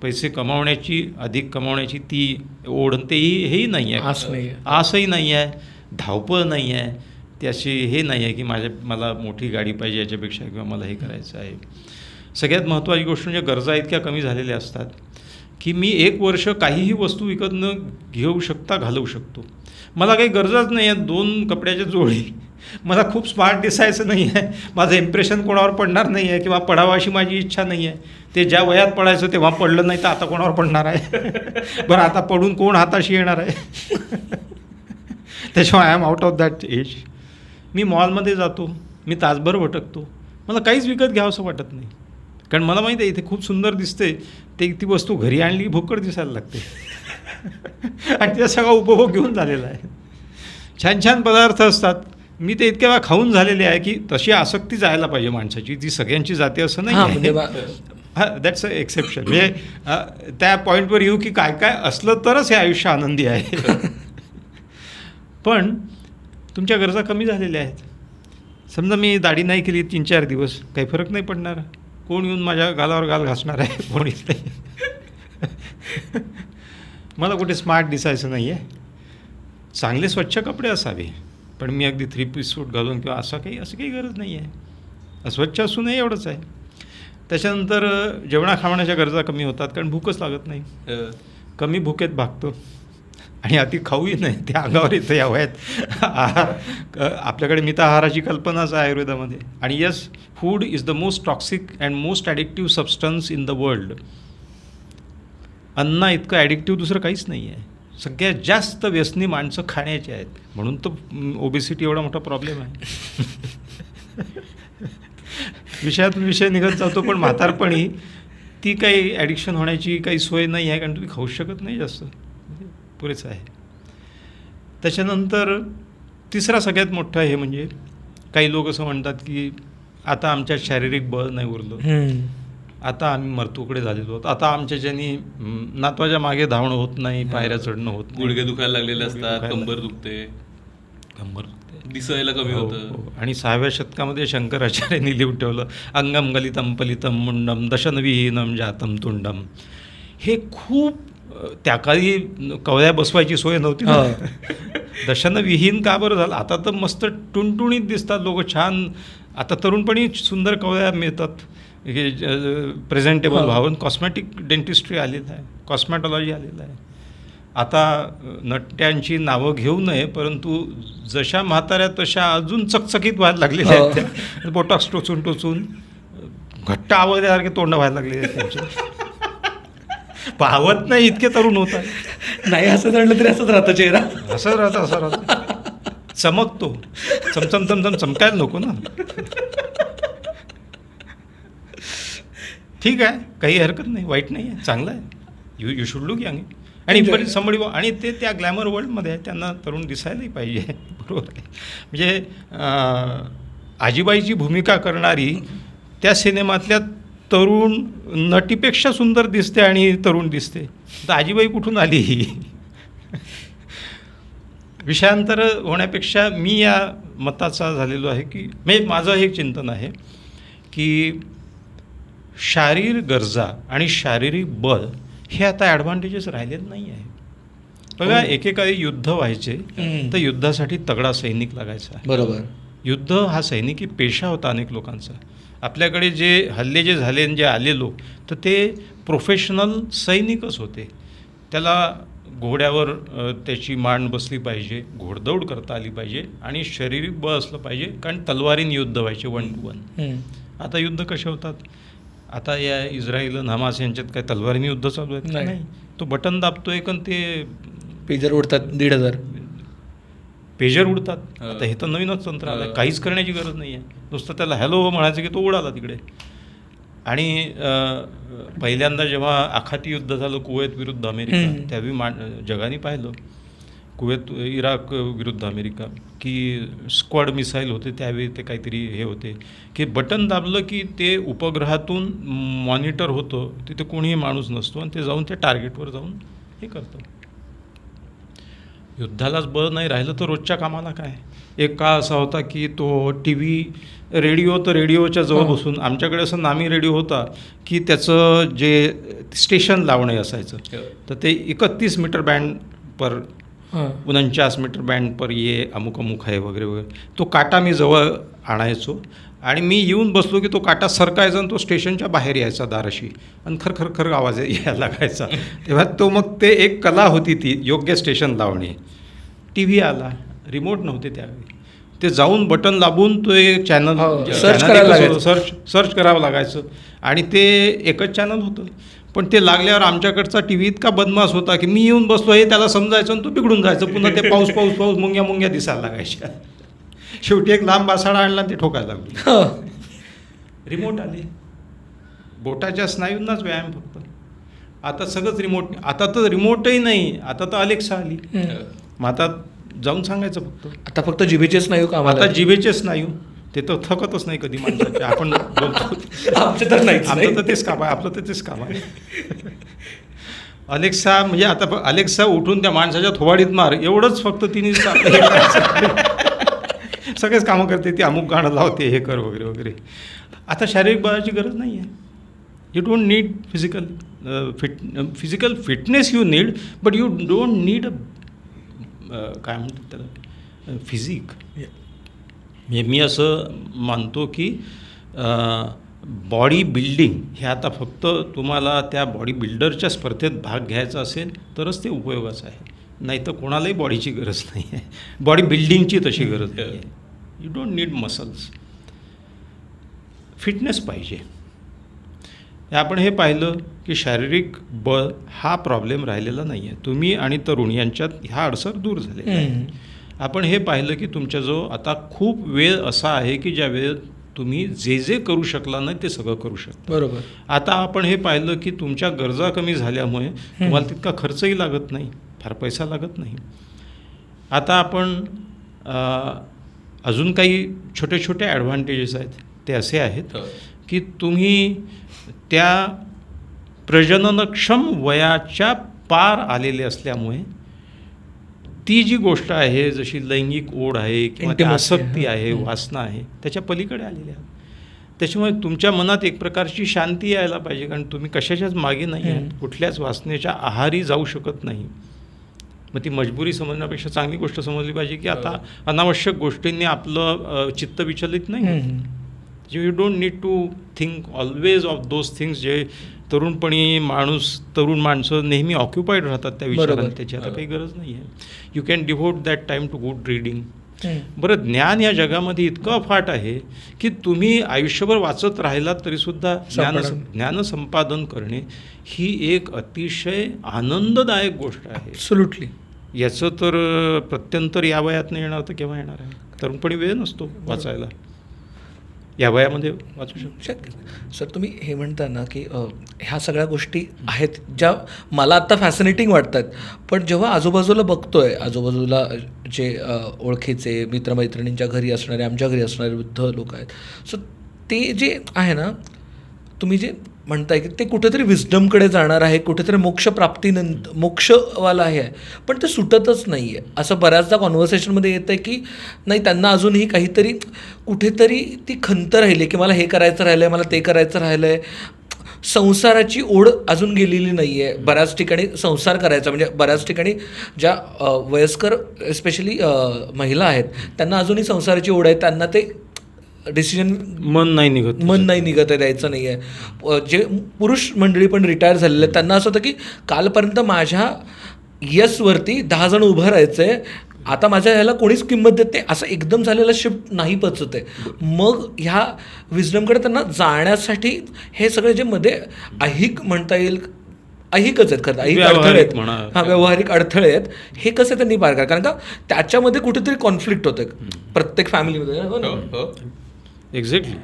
पैसे कमावण्याची, अधिक कमावण्याची ती ओढ तेही हेही नाही आहे, आसही नाही आहे, धावपळ नाही आहे, त्याची हे नाही आहे की मला मोठी गाडी पाहिजे याच्यापेक्षा, किंवा मला हे करायचं आहे. सगळ्यात महत्त्वाची गोष्ट म्हणजे गरजा इतक्या कमी झालेल्या असतात की मी 1 वर्ष काहीही वस्तू विकत न घेऊ शकता घालवू शकतो. मला काही गरजच नाही आहे 2 कपड्याच्या जोडी. मला खूप स्मार्ट दिसायचं नाही आहे, माझं इम्प्रेशन कोणावर पडणार नाही आहे, किंवा पडावं अशी माझी इच्छा नाही आहे. ते ज्या वयात पडायचं तेव्हा पडलं नाही तर आता कोणावर पडणार आहे. बरं, आता पडून कोण हाताशी येणार आहे. त्याच्यामुळे I am out of that age. मी मॉलमध्ये जातो, मी तासभर भटकतो, मला काहीच विकत घ्यावं असं वाटत नाही, कारण मला माहिती आहे इथे खूप सुंदर दिसते, ती वस्तू घरी आणली भोकड दिसायला लागते. आणि तिचा सगळा उपभोग घेऊन झालेला आहे. छान छान पदार्थ असतात, मी ते इतक्या वेळा खाऊन झालेले आहे की तशी आसक्ती जायला पाहिजे माणसाची, ती सगळ्यांची जाते असं नाही. हां, दॅट्स अ एक्सेप्शन. म्हणजे त्या पॉईंटवर येऊ की काय काय असलं तरच हे आयुष्य आनंदी आहे. पण तुमच्या गरजा कमी झालेल्या आहेत. समजा मी दाढी नाही केली 3-4 दिवस, काही फरक नाही पडणार. कोण येऊन माझ्या गालावर गाल घासणार आहे? कोणीच नाही. मला कुठे स्मार्ट दिसायचं नाही आहे. चांगले स्वच्छ कपडे असावे, पण मी अगदी 3 पीस सूट घालून किंवा असं काही गरज नाही आहे. अस्वच्छ असू नये एवढंच आहे. त्याच्यानंतर जेवणा खावण्याच्या गरजा कमी होतात, कारण भूकच लागत नाही. कमी भुकेत भागतो आणि अति खाऊही नाही, ते अंगावर येतं या वयात. आपल्याकडे मिताहाराची कल्पनाच आहे आयुर्वेदामध्ये. आणि yes, food is the most toxic and most addictive substance in the world. अन्ना इतकं ॲडिक्टिव्ह दुसरं काहीच नाही आहे. सगळ्यात जास्त व्यसनी माणसं खाण्याची आहेत, म्हणून तर ओबेसिटी एवढा मोठा प्रॉब्लेम आहे. विषयातून विषय निघत जातो, पण म्हातारपणी ती काही ॲडिक्शन होण्याची काही सोय नाही आहे, कारण तुम्ही खाऊ शकत नाही जास्त, पुरेचं आहे. त्याच्यानंतर तिसरा सगळ्यात मोठा हे म्हणजे काही लोक असं म्हणतात की आता आमच्यात शारीरिक बळ नाही उरलं, आता आम्ही मर्तूकडे झालेलो आहोत, आता आमच्याच्यानी नातवाच्या मागे धावणं होत नाही, पायऱ्या चढणं होत नाही, गुडघे दुखायला लागलेले असतात, कंबर दुखते, दिसायला कमी होतं. आणि 6व्या शतकामध्ये शंकराचार्यांनी लिहून ठेवलं, अंगम गलितम पलितम मुंडम दशनविहीनम जातम तुंडम. हे खूप, त्या काळी कवळ्या बसवायची सोय नव्हती. दशनविहीन का बरं झालं? आता तर मस्त टुणटुणीत दिसतात लोक, छान. आता तरुणपणी सुंदर कवळ्या मिळतात, प्रेझेंटेबल व्हावून. कॉस्मॅटिक डेंटिस्ट्री आलेलं आहे, कॉस्मॅटॉलॉजी आलेलं आहे. आता नट्यांची नावं घेऊ नये, परंतु जशा म्हाताऱ्या तशा अजून चकचकीत व्हायला लागलेल्या आहेत त्या. बोटॉक्स टोचून टोचून घट्ट आवडल्यासारखे तोंड व्हायला लागलेले आहेत त्यांचे. पाहवत नाही इतके तरुण होत आहे. नाही असं म्हणलं तरी असंच राहतं चेहरा, असं राहतं. चमकतो, चमचम चमकायला नको ना. ठीक आहे, काही हरकत नाही, वाईट नाही आहे, चांगलं आहे. You should look young. आणि पण समोर, आणि ते त्या ग्लॅमर वर्ल्डमध्ये आहे, त्यांना तरुण दिसायलाही पाहिजे. बरोबर आहे. म्हणजे आजीबाईची भूमिका करणारी त्या सिनेमातल्या तरुण नटीपेक्षा सुंदर दिसते आणि तरुण दिसते. तर आजीबाई कुठून आली ही? विषयांतर होण्यापेक्षा मी या मताचा झालेलो आहे की, म्हणजे माझं हे चिंतन आहे की शारीरिक गरजा आणि शारीरिक बळ हे आता ॲडव्हान्टेजेस राहिलेलं नाही आहे. बघा, एकेकाळी युद्ध व्हायचे तर युद्धासाठी तगडा सैनिक लागायचा. बरोबर. युद्ध हा सैनिकी पेशा होता अनेक लोकांचा. आपल्याकडे जे हल्ले जे झाले जे आले लोक, तर ते प्रोफेशनल सैनिकच होते. त्याला घोड्यावर त्याची मान बसली पाहिजे, घोडदौड करता आली पाहिजे आणि शारीरिक बळ असलं पाहिजे, कारण तलवारीने युद्ध व्हायचे 1 to 1. आता युद्ध कसे होतात? आता या इस्रायल आणि हमास यांच्यात काय तलवारीने युद्ध चालू आहेत? नाही. नाही. तो बटन दाबतोय कारण ते पेजर उडतात 1,500. पेजर उडतात. आता हे तर नवीनच तंत्र आलं, काहीच करण्याची गरज नाही आहे, नुसतं त्याला हॅलो म्हणायचं की तो उडाला तिकडे. आणि पहिल्यांदा जेव्हा आखाती युद्ध झालं कुवेत विरुद्ध अमेरिका, त्यावेळी जगाने पाहिलं कुवेत इराक विरुद्ध अमेरिका की स्क्वॉड मिसाईल होते, त्यावेळी ते काहीतरी हे होते की बटन दाबलं की ते उपग्रहातून मॉनिटर होतं, तिथे कोणीही माणूस नसतो आणि ते जाऊन त्या टार्गेटवर जाऊन हे करतं. युद्धालाच बळ नाही राहिलं तर रोजच्या कामाला काय? एक काळ असा होता की तो टी व्ही रेडिओ तर रेडिओच्या जवळ बसून, आमच्याकडे असं नामी रेडिओ होता की त्याचं जे स्टेशन लावणे असायचं, तर ते 31 मीटर बँड पर 49 मीटर बँड पर ये अमुक अमुक आहे वगैरे वगैरे. तो काटा मी जवळ आणायचो आणि मी येऊन बसलो की तो काटा सरकायचा आणि तो स्टेशनच्या बाहेर यायचा दाराशी आणि खर आवाज यायला लागायचा. तेव्हा तो मग ते एक कला होती ती योग्य स्टेशन लावणे. टी व्ही आला, रिमोट नव्हते त्यावेळी, ते जाऊन बटन दाबून तो एक चॅनल सर्च करावं लागायचं आणि ते एकच चॅनल होतं. पण ते लागल्यावर आमच्याकडचा टी व्ही इतका बदमाश होता की मी येऊन बसलो हे त्याला समजायचं आणि तो बिघडून जायचं. पुन्हा ते पाऊस मुंग्या दिसायला लागायच्या. शेवटी एक लांब बासाडा आणला आणि ते ठोकायला लागली. रिमोट आले, बोटाच्या स्नायूंनाच व्यायाम फक्त. आता सगळंच रिमोट. आता तर रिमोटही नाही, आता तर अलेक्सा आली. मग आता जाऊन सांगायचं फक्त. आता फक्त जिभेचे स्नायू कामाला. आता जिभेचे स्नायू ते तर थकतच नाही कधी माणसाचे. आपण बोलतो आमचं तर नाही, आमचं तर तेच काम आहे, आपलं तर तेच काम आहे. अलेक्सा म्हणजे आता अलेक्सा उठून त्या माणसाच्या थोबाडीत मार, एवढंच फक्त तिने सगळेच कामं करते. ती अमुक गाणं लावते, हे कर वगैरे वगैरे. आता शारीरिक बळाची गरज नाही आहे. You don't need physical fitness you need, but you don't need काय म्हणतात त्याला फिजिक. मी असं मानतो की बॉडी बिल्डिंग हे आता फक्त तुम्हाला त्या बॉडी बिल्डरच्या स्पर्धेत भाग घ्यायचा असेल तरच ते उपयोगाचं आहे, नाही तर कोणालाही बॉडीची गरज नाही आहे. बॉडी बिल्डिंगची तशी गरज नाही आहे. You don't need muscles. Fitness पाहिजे. आपण हे पाहिलं की शारीरिक बळ हा प्रॉब्लेम राहिलेला नाही आहे. तुम्ही आणि तरुण यांच्यात ह्या अडसर दूर झाले आहे. आपण हे पाहिलं की तुमच्याजवळ आता खूप वेळ असा आहे की ज्या वेळेत तुम्ही जे करू शकला नाही ते सगळं करू शकता. बरोबर. आता आपण हे पाहिलं की तुमच्या गरजा कमी झाल्यामुळे तुम्हाला तितका खर्चही लागत नाही, फार पैसा लागत नाही. आता आपण अजून काही छोटे छोटे ॲडव्हान्टेजेस आहेत. ते असे आहेत की तुम्ही त्या प्रजननक्षम वयाच्या पार आलेले असल्यामुळे ती जी गोष्ट आहे, जशी लैंगिक ओढ आहे किंवा ती आसक्ती आहे, वासना आहे, त्याच्या पलीकडे आलेल्या आहात. त्याच्यामुळे तुमच्या मनात एक प्रकारची शांती यायला पाहिजे, कारण तुम्ही कशाच्याच मागे नाही आहात, कुठल्याच वासनेच्या आहारी जाऊ शकत नाही. मग ती मजबुरी समजण्यापेक्षा चांगली गोष्ट समजली पाहिजे की आता अनावश्यक गोष्टींनी आपलं चित्त विचलित नाही. You don't need to think always of those things जे तरुण माणसं नेहमी ऑक्युपाईड राहतात त्या विचारांनी. त्याची आता काही गरज नाही आहे. You can devote that time to good reading. बरं, ज्ञान या जगामध्ये इतकं अफाट आहे की तुम्ही आयुष्यभर वाचत राहिलात तरीसुद्धा ज्ञानसंपादन करणे ही एक अतिशय आनंददायक गोष्ट आहे. ॲब्सोल्युटली. याचं तर प्रत्यंतर या वयात नाही येणार तर केव्हा येणार आहे? तरुणपणी वेळ नसतो वाचायला, या वयामध्ये वाचू शकतो. सर, तुम्ही हे म्हणता ना की ह्या सगळ्या गोष्टी आहेत ज्या मला आत्ता फॅसिनेटिंग वाटतात, पण जेव्हा आजूबाजूला बघतोय, आजूबाजूला जे ओळखीचे मित्रमैत्रिणींच्या घरी असणारे, आमच्या घरी असणारे वृद्ध लोक आहेत, सो ते जे आहे ना, तुम्ही जे म्हणताय की ते कुठेतरी विस्डमकडे जाणार आहे, कुठेतरी मोक्षप्राप्तीनंतर मोक्षवाला आहे, पण ते सुटतच नाही आहे. असं बऱ्याचदा कॉन्व्हर्सेशनमध्ये येतं आहे की नाही, त्यांना अजूनही काहीतरी कुठेतरी ती खंत राहिली की मला हे करायचं राहिलं आहे, मला ते करायचं राहिलं आहे. संसाराची ओढ अजून गेलेली नाही आहे. बऱ्याच ठिकाणी संसार करायचा म्हणजे बऱ्याच ठिकाणी ज्या वयस्कर स्पेशली महिला आहेत त्यांना अजूनही संसाराची ओढ आहे. त्यांना ते डिसिजन मन नाही निघत आहे, द्यायचं नाही आहे. जे पुरुष मंडळी पण रिटायर झालेले आहेत त्यांना असं होतं की कालपर्यंत माझ्या यसवरती 10 जण उभं राहायचंय, आता माझ्या ह्याला कोणीच किंमत देत नाही, असं एकदम झालेलं शिफ्ट नाही पचत आहे. मग ह्या विजडमकडे त्यांना जाण्यासाठी हे सगळे जे मध्ये ऐहिक म्हणता येईल, ऐहिकच आहेत खरं, ऐहिक व्यावहारिक अडथळे आहेत, म्हणा. हां व्यावहारिक अडथळे आहेत, हे कसे त्यांनी पार करा, कारण का त्याच्यामध्ये कुठेतरी कॉन्फ्लिक्ट होतं प्रत्येक फॅमिलीमध्ये. हो ना? हो. एक्झॅक्टली.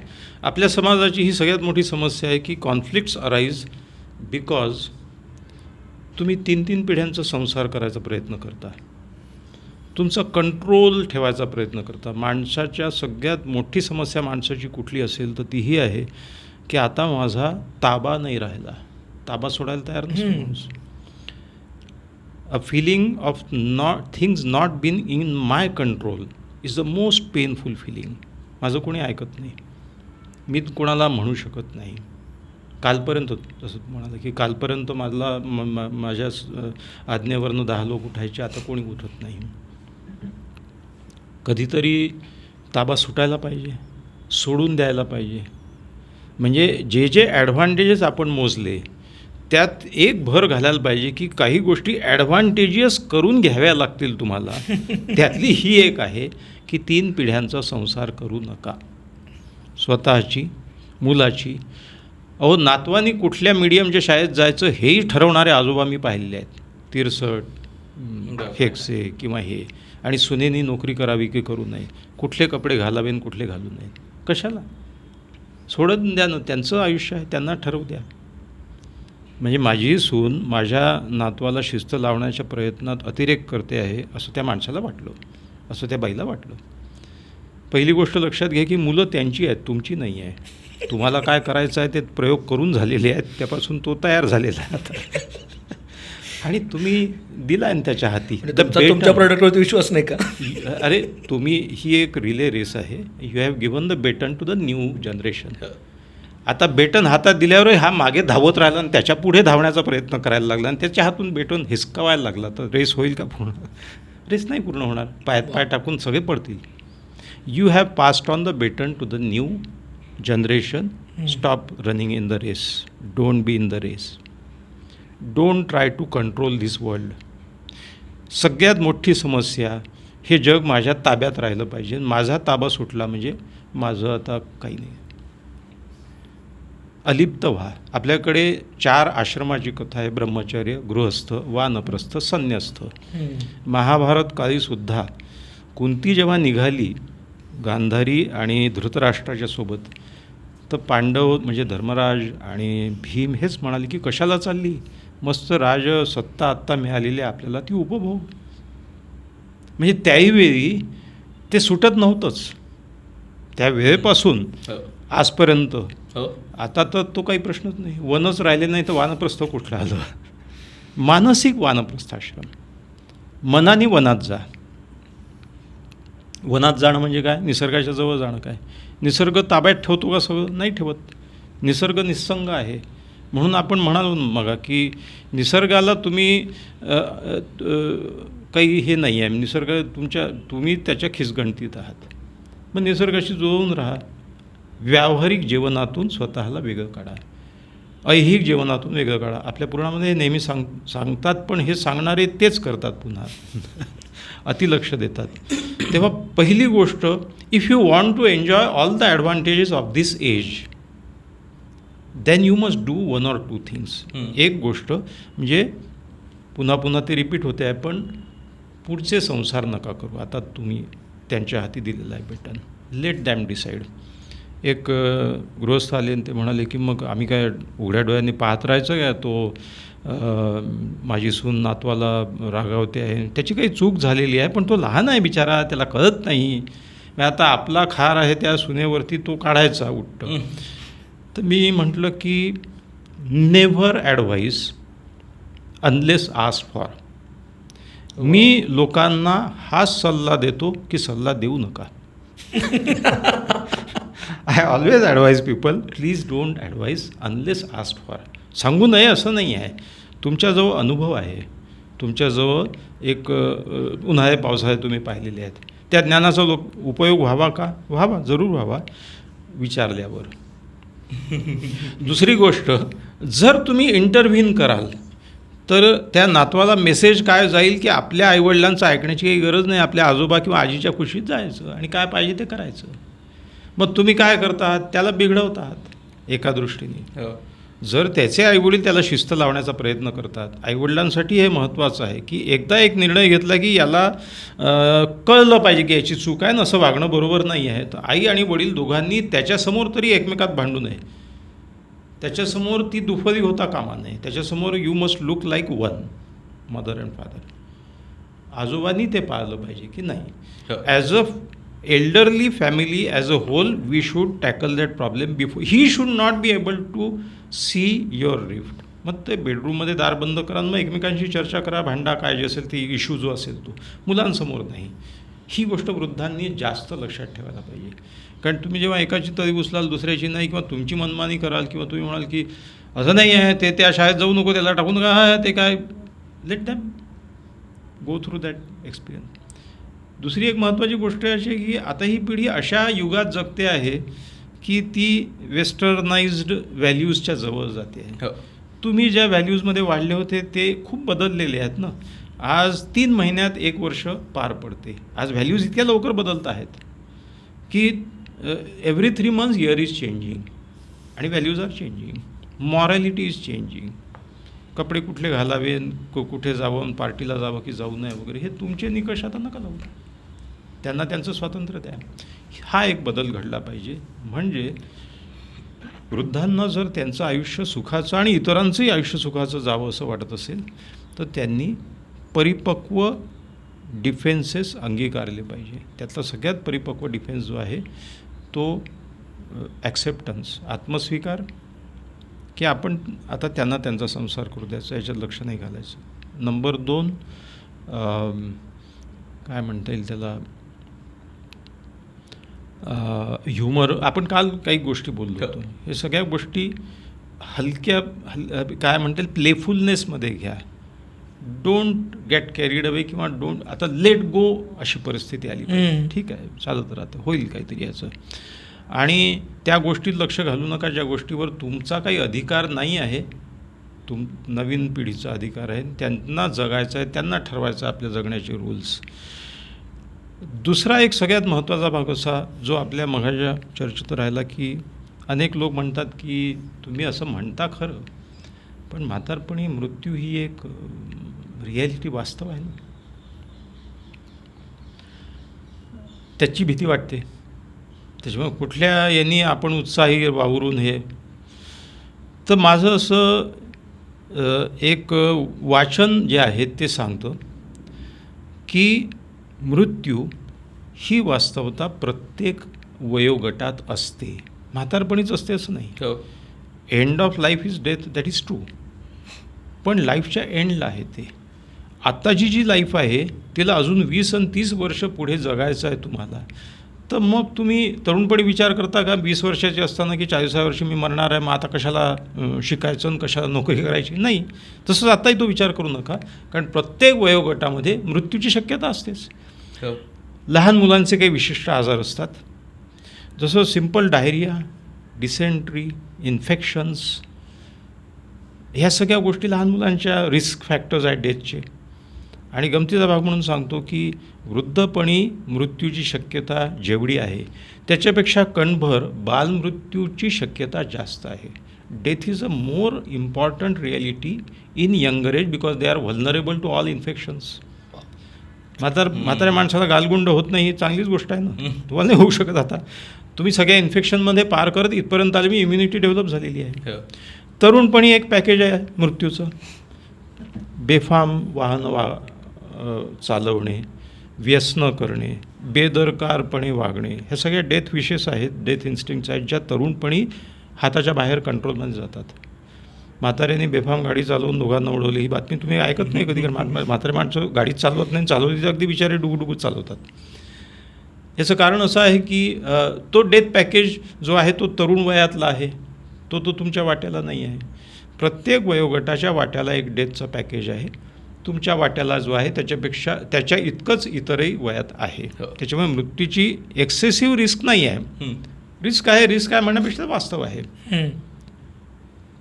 आपल्या समाजाची ही सगळ्यात मोठी समस्या आहे की कॉन्फ्लिक्ट्स अराईज बिकॉज तुम्ही 3 पिढ्यांचा संसार करायचा प्रयत्न करता, तुमचा कंट्रोल ठेवायचा प्रयत्न करता. माणसाच्या सगळ्यात मोठी समस्या माणसाची कुठली असेल तर तीही आहे की आता माझा ताबा नाही राहिला, ताबा सोडायला तयार नसतो माणूस. A feeling of things not been in my control is the most painful feeling. माझं कोणी ऐकत नाही, मी कोणाला म्हणू शकत नाही. कालपर्यंत जसं म्हणालं की कालपर्यंत माझ्या आज्ञेवरनं 10 लोक उठायचे, आता कोणी उठत नाही. कधीतरी ताबा सुटायला पाहिजे, सोडून द्यायला पाहिजे. म्हणजे जे जे ॲडव्हान्टेजेस आपण मोजले त्यात एक भर घालायला पाहिजे की काही गोष्टी ॲडव्हान्टेजियस करून घ्याव्या लागतील तुम्हाला. त्यातली ही एक आहे की 3 पिढ्यांचा संसार करू नका. स्वतःची, मुलाची. अहो, नातवानी कुठल्या मीडियमच्या शाळेत जायचं हेही ठरवणारे आजोबा मी पाहिलेले आहेत. तिरसट, हेक्से किंवा हे. आणि सुनेनी नोकरी करावी की करू नये, कुठले कपडे घालावे आणि कुठले घालू नयेत. कशाला? सोडून द्या ना, त्यांचं आयुष्य आहे, त्यांना ठरवू द्या. म्हणजे माझी सून माझ्या नातवाला शिस्त लावण्याच्या प्रयत्नात अतिरेक करते आहे असं त्या माणसाला वाटलं, असं त्या बाईला वाटलं. पहिली गोष्ट लक्षात घ्या की मुलं त्यांची आहेत, तुमची नाही आहे. तुम्हाला काय करायचं आहे ते प्रयोग करून झालेले आहेत, त्यापासून तो तयार झालेला आहे आता. आणि तुम्ही दिला आहे त्याच्या हाती. तुमच्या प्रोडक्टवरती विश्वास नाही का? अरे तुम्ही, ही एक रिले रेस आहे. You have given the baton to the new generation. आता बेटन हातात दिल्यावर हा मागे धावत राहिला आणि त्याच्या पुढे धावण्याचा प्रयत्न करायला लागला आणि त्याच्या हातून बेटन हिसकावायला लागला, तर रेस होईल का पूर्ण? रेस नाही पूर्ण होणार. पायात पाय टाकून सगळे पडतील. You have passed on the baton to the new generation. Stop running in the race. Don't be in the race. Don't try to control this world. सगळ्यात मोठी समस्या, हे जग माझ्या ताब्यात राहिलं पाहिजे. माझा ताबा सुटला म्हणजे माझं आता काही नाही. अलिप्त व्हा. आपल्याकडे 4 आश्रमाची कथा आहे: ब्रह्मचर्य, गृहस्थ, वानप्रस्थ, संन्यस्त. महाभारत काळीसुद्धा कुंती जेव्हा निघाली गांधारी आणि धृतराष्ट्राच्या सोबत, तर पांडव म्हणजे धर्मराज आणि भीम हेच म्हणाले की कशाला चालली, मस्त सत्ता आत्ता मिळालेली आपल्याला, ती उपभोग. म्हणजे त्याही वेळी ते सुटत नव्हतंच, त्या वेळेपासून आजपर्यंत. आता तर तो काही प्रश्नच नाही. वनच राहिले नाही तर वानप्रस्थ कुठलं आलं? मानसिक वानप्रस्थाश्रम. मनाने वनात जा. वनात जाणं म्हणजे काय? निसर्गाच्या जवळ जाणं. काय निसर्ग ताब्यात ठेवतो का सगळं? नाही ठेवत. निसर्ग निस्संग आहे. म्हणून आपण म्हणालो मग की निसर्गाला तुम्ही काही हे नाही आहे, निसर्ग तुम्ही त्याच्या खिसगणतीत आहात. मग निसर्गाशी जुळवून राहा. व्यावहारिक जीवनातून स्वतःला वेगळं काढा, ऐहिक जीवनातून वेगळं काढा. आपल्या पुराणामध्ये नेहमी सांगतात, पण हे सांगणारे तेच करतात पुन्हा. अतिलक्ष देतात. तेव्हा पहिली गोष्ट, if you want to enjoy all the advantages of this age, then you must do 1 or 2 things. एक गोष्ट म्हणजे पुन्हा पुन्हा ते रिपीट होते आहे, पण पुढचे संसार नका करू. आता तुम्ही त्यांच्या हाती दिलेलं आहे बेटन. Let them decide. एक गृहस्थ आले आणि ते म्हणाले की मग आम्ही काय उघड्या डोळ्यांनी पाहत राहायचं काय, तो माझी सून नातवाला रागावते आहे, त्याची काही चूक झालेली आहे, पण तो लहान आहे बिचारा, त्याला कळत नाही. मग आता आपला खार आहे त्या सुनेवरती तो काढायचा उठतं. तर मी म्हटलं की never advise unless ask for. मी लोकांना हाच सल्ला देतो की सल्ला देऊ नका. I always advise people, please don't advise unless ask for. सांगू नये असं नाही आहे. तुमच्याजवळ अनुभव आहे, तुमच्याजवळ एक उन्हाळे पावसाळे तुम्ही पाहिलेले आहेत, त्या ज्ञानाचा उपयोग व्हावा का? व्हावा, जरूर व्हावा, विचारल्यावर. दुसरी गोष्ट, जर तुम्ही इंटरव्हीन कराल तर त्या नातवाला मेसेज काय जाईल की आपल्या आईवडिलांचं ऐकण्याची काही गरज नाही, आपल्या आजोबा किंवा आजीच्या खुशीत जायचं आणि काय पाहिजे ते करायचं. मग तुम्ही काय करता, त्याला बिघडवत आहात एका दृष्टीने. हो. जर त्याचे आईवडील त्याला शिस्त लावण्याचा प्रयत्न करतात, आईवडिलांसाठी हे महत्त्वाचं आहे की एकदा एक निर्णय घेतला की याला कळलं पाहिजे की याची चूक आहे, असं वागणं बरोबर नाही आहे. तर आई आणि वडील दोघांनी त्याच्यासमोर तरी एकमेकात भांडू नये, त्याच्यासमोर ती दुफळी होता कामा नये, त्याच्यासमोर you must look like one, mother and father. आजोबांनी ते पाळलं पाहिजे की नाही, हो. As a elderly family as a whole we should tackle that problem before he should not be able to see your rift. मग ते बेडरूममध्ये दार बंद करा, मग एकमेकांशी चर्चा करा, भांडा, काय जे असेल ते इश्यू जो असेल तो मुलांसमोर नाही. ही गोष्ट वृद्धांनी जास्त लक्षात ठेवायला पाहिजे. कारण तुम्ही जेव्हा एकाची तरी उचलाल दुसऱ्याची नाही, किंवा तुमची मनमानी कराल, किंवा तुम्ही म्हणाल की असं नाही आहे, ते त्या शाळेत जाऊ नको, त्याला टाकून का ते काय, let them go through that experience. दुसरी एक महत्त्वाची गोष्ट अशी आहे की आता ही पिढी अशा युगात जगते आहे की ती वेस्टर्नाइज्ड व्हॅल्यूजच्या जवळ जाते आहे. हो. तुम्ही ज्या व्हॅल्यूजमध्ये वाढले होते ते खूप बदललेले आहेत ना. आज 3 महिन्यात 1 वर्ष पार पडते. आज व्हॅल्यूज इतक्या लवकर बदलत आहेत की every 3 months year is changing आणि values are changing, morality is changing. कपडे कुठले घालावे, कुठे जावं, पार्टीला जावं की जाऊ नये वगैरे, हे तुमचे निकष आता नका लावू, त्यांना त्यांचं स्वातंत्र्य द्या. हा एक बदल घडला पाहिजे. म्हणजे वृद्धांना जर त्यांचं आयुष्य सुखाचं आणि इतरांचंही आयुष्य सुखाचं जावं असं वाटत असेल तर त्यांनी परिपक्व डिफेन्सेस अंगीकारले पाहिजे. त्यातला सगळ्यात परिपक्व डिफेन्स जो आहे तो ॲक्सेप्टन्स, आत्मस्वीकार, की आपण आता त्यांना त्यांचा संसार करू द्यायचा, याच्यात लक्ष नाही घालायचं. नंबर 2 काय म्हणता येईल त्याला, ह्युमर. आपण काल काही गोष्टी बोललो होतो, हे सगळ्या गोष्टी हलक्या काय म्हणता येईल प्लेफुलनेसमध्ये घ्या. डोंट गेट कॅरीड अवे किंवा डोंट आता लेट गो अशी परिस्थिती आली पाहिजे. ठीक आहे, चालत राहतं, होईल काहीतरी याचं. आणि त्या गोष्टीत लक्ष घालू नका ज्या गोष्टीवर तुमचा काही अधिकार नाही आहे, नवीन पिढीचा अधिकार आहे, त्यांना जगायचं आहे, त्यांना ठरवायचं आपल्या जगण्याचे रूल्स. दुसरा एक सगळ्यात महत्त्वाचा भाग असा जो आपल्या मघाच्या चर्चेत राहिला की अनेक लोक म्हणतात की तुम्ही असं म्हणता खरं, पण म्हातारपणी मृत्यू ही एक रिॲलिटी, वास्तव आहे ना, त्याची भीती वाटते. त्याच्यामुळे कुठल्या यांनी आपण उत्साही वावरून हे. तर माझं असं एक वाचन जे आहे ते सांगतं की मृत्यू ही वास्तवता प्रत्येक वयोगटात असते, म्हातारपणीच असते असं नाही. End of life is death, that is true, पण लाईफच्या एंडला आहे ते. आत्ताची जी लाईफ आहे तिला अजून 20 आणि 30 वर्ष पुढे जगायचं आहे तुम्हाला. तर मग तुम्ही तरुणपणी विचार करता का 20 वर्षाचे असताना की 40व्या वर्षी मी मरणार आहे, मग आता कशाला शिकायचं आणि कशाला नोकरी करायची, नाही. तसंच आत्ताही तो विचार करू नका, कारण प्रत्येक वयोगटामध्ये मृत्यूची शक्यता असतेच. लहान मुलांचे काही विशिष्ट आजार असतात, जसं सिम्पल डायरिया, डिसेंट्री, इन्फेक्शन्स, ह्या सगळ्या गोष्टी लहान मुलांच्या रिस्क फॅक्टर्स आहेत डेथचे. आणि गमतीचा भाग म्हणून सांगतो की वृद्धपणी मृत्यूची शक्यता जेवढी आहे त्याच्यापेक्षा कणभर बालमृत्यूची शक्यता जास्त आहे. Death is a more important reality in younger age because they are vulnerable to all infections. म्हाताऱ्या माणसाला गालगुंड होत नाही ही चांगलीच गोष्ट आहे ना, तुम्हाला नाही होऊ शकत. आता तुम्ही सगळ्या इन्फेक्शनमध्ये पार करत इथपर्यंत आले, मी इम्युनिटी डेव्हलप झालेली आहे. तरुणपणी एक पॅकेज आहे मृत्यूचं, बेफाम वाहन चालवणे, व्यसनं करणे, बेदरकारपणे वागणे, हे सगळे डेथ विशेष आहेत, डेथ इन्स्टिंक्ट्स आहेत ज्या तरुणपणी हाताच्या बाहेर कंट्रोलमध्ये जातात. म्हाताऱ्याने बेफाम गाडी चालवून दोघांना उडवली ही बातमी तुम्ही ऐकत नाही कधी, कारण म्हातारे माणसं गाडी चालवत नाही, चालवली तर अगदी बिचारे डुगुडुगूच चालवतात. याचं कारण असं आहे की तो डेथ पॅकेज जो आहे तो तरुण वयातला आहे, तो तुमच्या वाट्याला नाही आहे. प्रत्येक वयोगटाच्या वाट्याला एक डेथचं पॅकेज आहे. तुमच्या वाट्याला जो आहे त्याच्या इतकंच इतरही वयात आहे. त्याच्यामुळे मृत्यूची एक्सेसिव्ह रिस्क नाही आहे. रिस्क आहे म्हणण्यापेक्षा वास्तव आहे.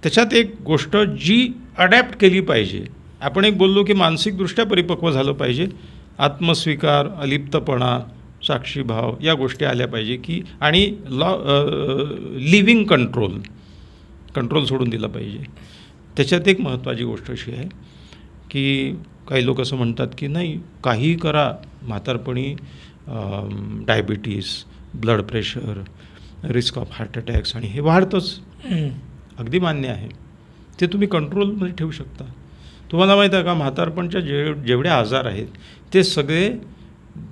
त्याच्यात एक गोष्ट जी अडॅप्ट केली पाहिजे आपण एक बोललो की मानसिकदृष्ट्या परिपक्व झालं पाहिजे. आत्मस्वीकार, अलिप्तपणा, साक्षीभाव या गोष्टी आल्या पाहिजे की आणि लिव्हिंग कंट्रोल सोडून दिला पाहिजे. त्याच्यात एक महत्त्वाची गोष्ट अशी आहे की काही लोक असं म्हणतात की नाही काहीही करा, म्हातारपणी diabetes, blood pressure, risk of heart attacks आणि हे वाढतंच. अगदी मान्य आहे, ते तुम्ही कंट्रोलमध्ये ठेवू शकता. तुम्हाला माहीत आहे का म्हातारपणच्या जेवढे आजार आहेत ते सगळे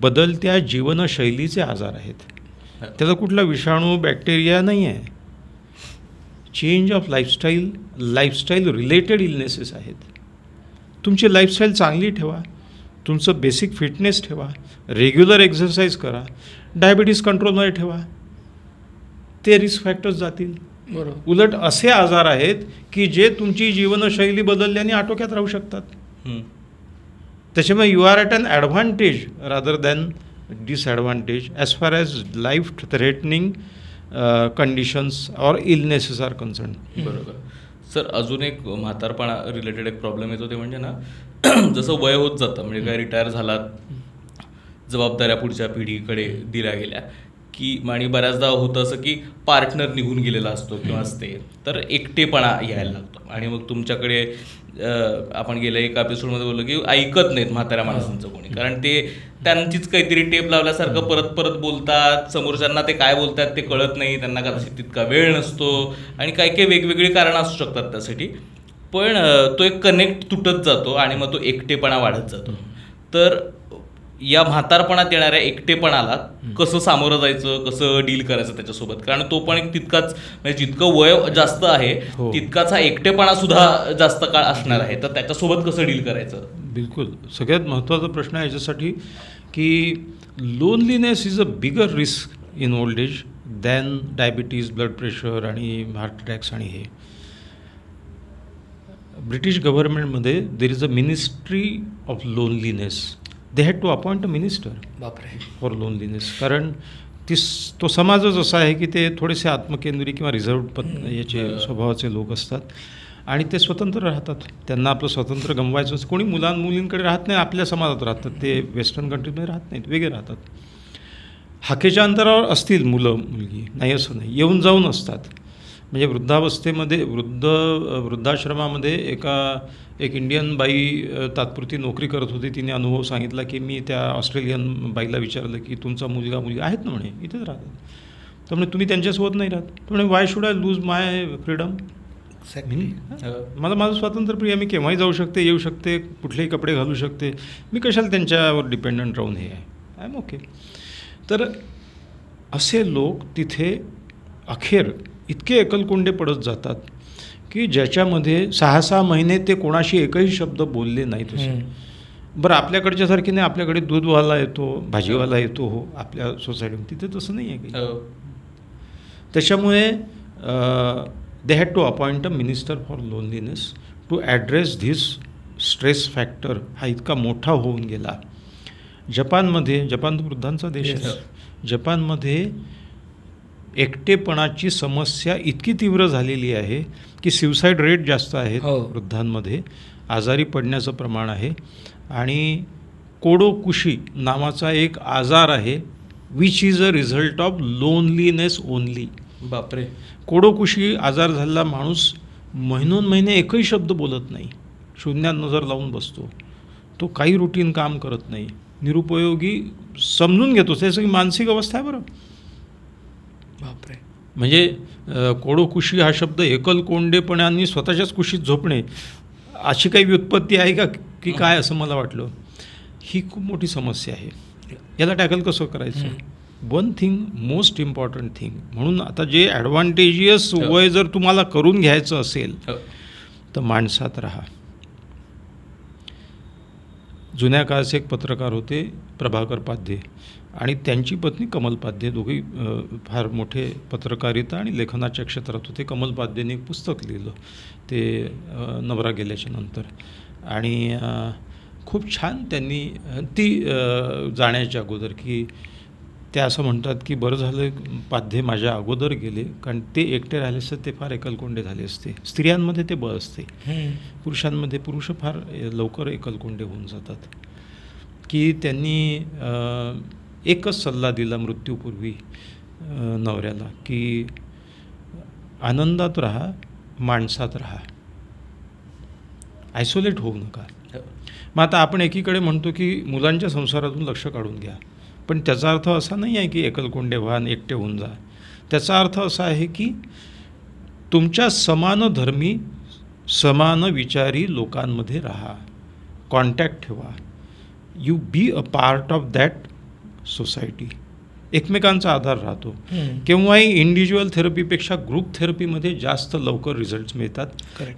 बदलत्या जीवनशैलीचे आजार आहेत. त्याला कुठला विषाणू बॅक्टेरिया नाही आहे. Change of lifestyle related illnesses आहेत. तुमची लाईफस्टाईल चांगली ठेवा, तुमचं बेसिक फिटनेस ठेवा, रेग्युलर एक्सरसाइज करा, डायबिटीस कंट्रोलमध्ये ठेवा, ते रिस्क फॅक्टर्स जातील. बरोबर. उलट असे आजार आहेत की जे तुमची जीवनशैली बदलल्याने आटोक्यात राहू शकतात. त्याच्यामुळे you are at an advantage rather than disadvantage as far as life threatening conditions or illnesses are concern. बरोबर. सर अजून एक म्हातारपणा रिलेटेड एक प्रॉब्लेम येतो ते म्हणजे ना जसं वय होत जातं म्हणजे काय रिटायर झालात, जबाबदाऱ्या पुढच्या पिढीकडे दिल्या गेल्या की आणि बऱ्याचदा होतं असं की पार्टनर निघून गेलेला असतो किंवा असते तर एकटेपणा यायला लागतो आणि मग तुमच्याकडे आपण गेल्या एका एपिसोडमध्ये बोललो की ऐकत नाहीत म्हाताऱ्या माणसांचं कोणी, कारण ते त्यांचीच काहीतरी टेप लावल्यासारखं परत परत बोलतात, समोरच्यांना ते काय बोलतात ते कळत नाही, त्यांना कदाचित तितका वेळ नसतो आणि काही काही वेगवेगळी कारणं असू शकतात त्यासाठी. पण तो एक कनेक्ट तुटत जातो आणि मग तो एकटेपणा वाढत जातो. तर या म्हातारपणात येणाऱ्या एकटेपणाला कसं सामोरं जायचं, कसं डील करायचं त्याच्यासोबत, कारण तो पण एक तितकाच म्हणजे जितकं वय जास्त आहे तितकाच हा एकटेपणा सुद्धा जास्त काळ असणार आहे, तर त्याच्यासोबत कसं डील करायचं. बिलकुल सगळ्यात महत्त्वाचा प्रश्न आहे याच्यासाठी की loneliness is a bigger risk in old age than diabetes, blood pressure आणि हार्ट अटॅक्स. आणि हे ब्रिटिश गव्हर्नमेंटमध्ये there is a ministry of loneliness. They had to appoint a minister बापरे फॉर लोनलीनेस, कारण तो समाजच असा आहे की ते थोडेसे आत्मकेंद्री किंवा रिझर्व्ड याचे स्वभावाचे लोक असतात आणि ते स्वतंत्र राहतात. त्यांना आपलं स्वातंत्र्य गमवायचं असं कोणी मुलींकडे राहत नाही, आपल्या समाजात राहतात. ते वेस्टर्न कंट्रीमध्ये राहत नाहीत, वेगळे राहतात. हाकेच्या अंतरावर असतील मुलं मुलगी, नाही असं नाही, येऊन जाऊन असतात. म्हणजे वृद्धावस्थेमध्ये वृद्धाश्रमामध्ये एक इंडियन बाई तात्पुरती नोकरी करत होती. तिने अनुभव सांगितला की मी त्या ऑस्ट्रेलियन बाईला विचारलं की तुमचा मुलगी आहेत ना म्हणे, इथेच राहतात. तर म्हणे तुम्ही त्यांच्यासोबत नाही राहत. तर म्हणे why should I lose my freedom. माझं स्वातंत्र्य प्रिय, मी केव्हाही जाऊ शकते, येऊ शकते, कुठलेही कपडे घालू शकते, मी कशाला त्यांच्यावर डिपेंडंट राहून हे आहे, आय एम ओके. तर असे लोक तिथे अखेर इतके एकलकोंडे पडत जातात की ज्याच्यामध्ये 6-6 महिने ते कोणाशी एकही शब्द बोलले नाहीत. बरं आपल्याकडच्यासारखी नाही, आपल्याकडे दूधवाला येतो, भाजीवाला येतो हो आपल्या सोसायटीमध्ये, तिथे तसं नाही आहे काही. त्याच्यामुळे they had to appoint a minister for loneliness to address this stress factor. हा इतका मोठा होऊन गेला. जपान तर वृद्धांचा देश आहे. जपानमध्ये एकटेपणाची समस्या इतकी तीव्र झालेली आहे की सुसाईड रेट जास्त आहेत वृद्धांमध्ये, आजारी पडण्याचं प्रमाण आहे. आणि कोडोकुशी नावाचा एक आजार आहे which is a result of loneliness only. बापरे. कोडोकुशी आजार झालेला माणूस महिनोन्महिने एकही शब्द बोलत नाही, शून्यात नजर लावून बसतो, तो काही रुटीन काम करत नाही, निरुपयोगी समजून घेतो. त्याची मानसिक अवस्था आहे. बरं बापरे. म्हणजे कोडोकुशी हा शब्द एकलकोंडेपणाने स्वतःच्याच कुशीत झोपणे अशी काही व्युत्पत्ती आहे का की काय असं मला वाटलं. ही खूप मोठी समस्या आहे. याला टॅकल कसं करायचं. One thing, most important thing, म्हणून आता जे ॲडव्हान्टेजियस वय जर तुम्हाला करून घ्यायचं असेल तर माणसात राहा. जुन्या काळचे एक पत्रकार होते प्रभाकर पाध्ये आणि त्यांची पत्नी कमल पाध्ये, दोघे फार मोठे पत्रकारिता आणि लेखनाच्या क्षेत्रात होते. कमल पाध्येने एक पुस्तक लिहिलं ते नवरा गेल्याच्या नंतर आणि खूप छान त्यांनी ती जाण्याच्या अगोदर की ते असं म्हणतात की बरं झालं पाध्ये माझ्या अगोदर गेले, कारण ते एकटे राहिले असते ते फार एकलकोंडे झाले असते. स्त्रियांमध्ये ते बळ असते, पुरुषांमध्ये पुरुष फार लवकर एकलकोंडे होऊन जातात. की त्यांनी एकच सल्ला दिला मृत्यूपूर्वी नवऱ्याला की आनंदात राहा, माणसात राहा, आयसोलेट होऊ नका. मग आता आपण एकीकडे म्हणतो की मुलांच्या संसारातून लक्ष काढून घ्या, पण त्याचा अर्थ असा नाही आहे की एकलकोंडे व्हा आणि एकटे होऊन जा. त्याचा अर्थ असा आहे की तुमच्या समान धर्मी, समान विचारी लोकांमध्ये राहा, कॉन्टॅक्ट ठेवा, you be a part of that society. एकमेकांचा आधार राहतो. केव्हाही इंडिव्हिज्युअल थेरपीपेक्षा ग्रुप थेरपीमध्ये जास्त लवकर रिझल्ट्स मिळतात.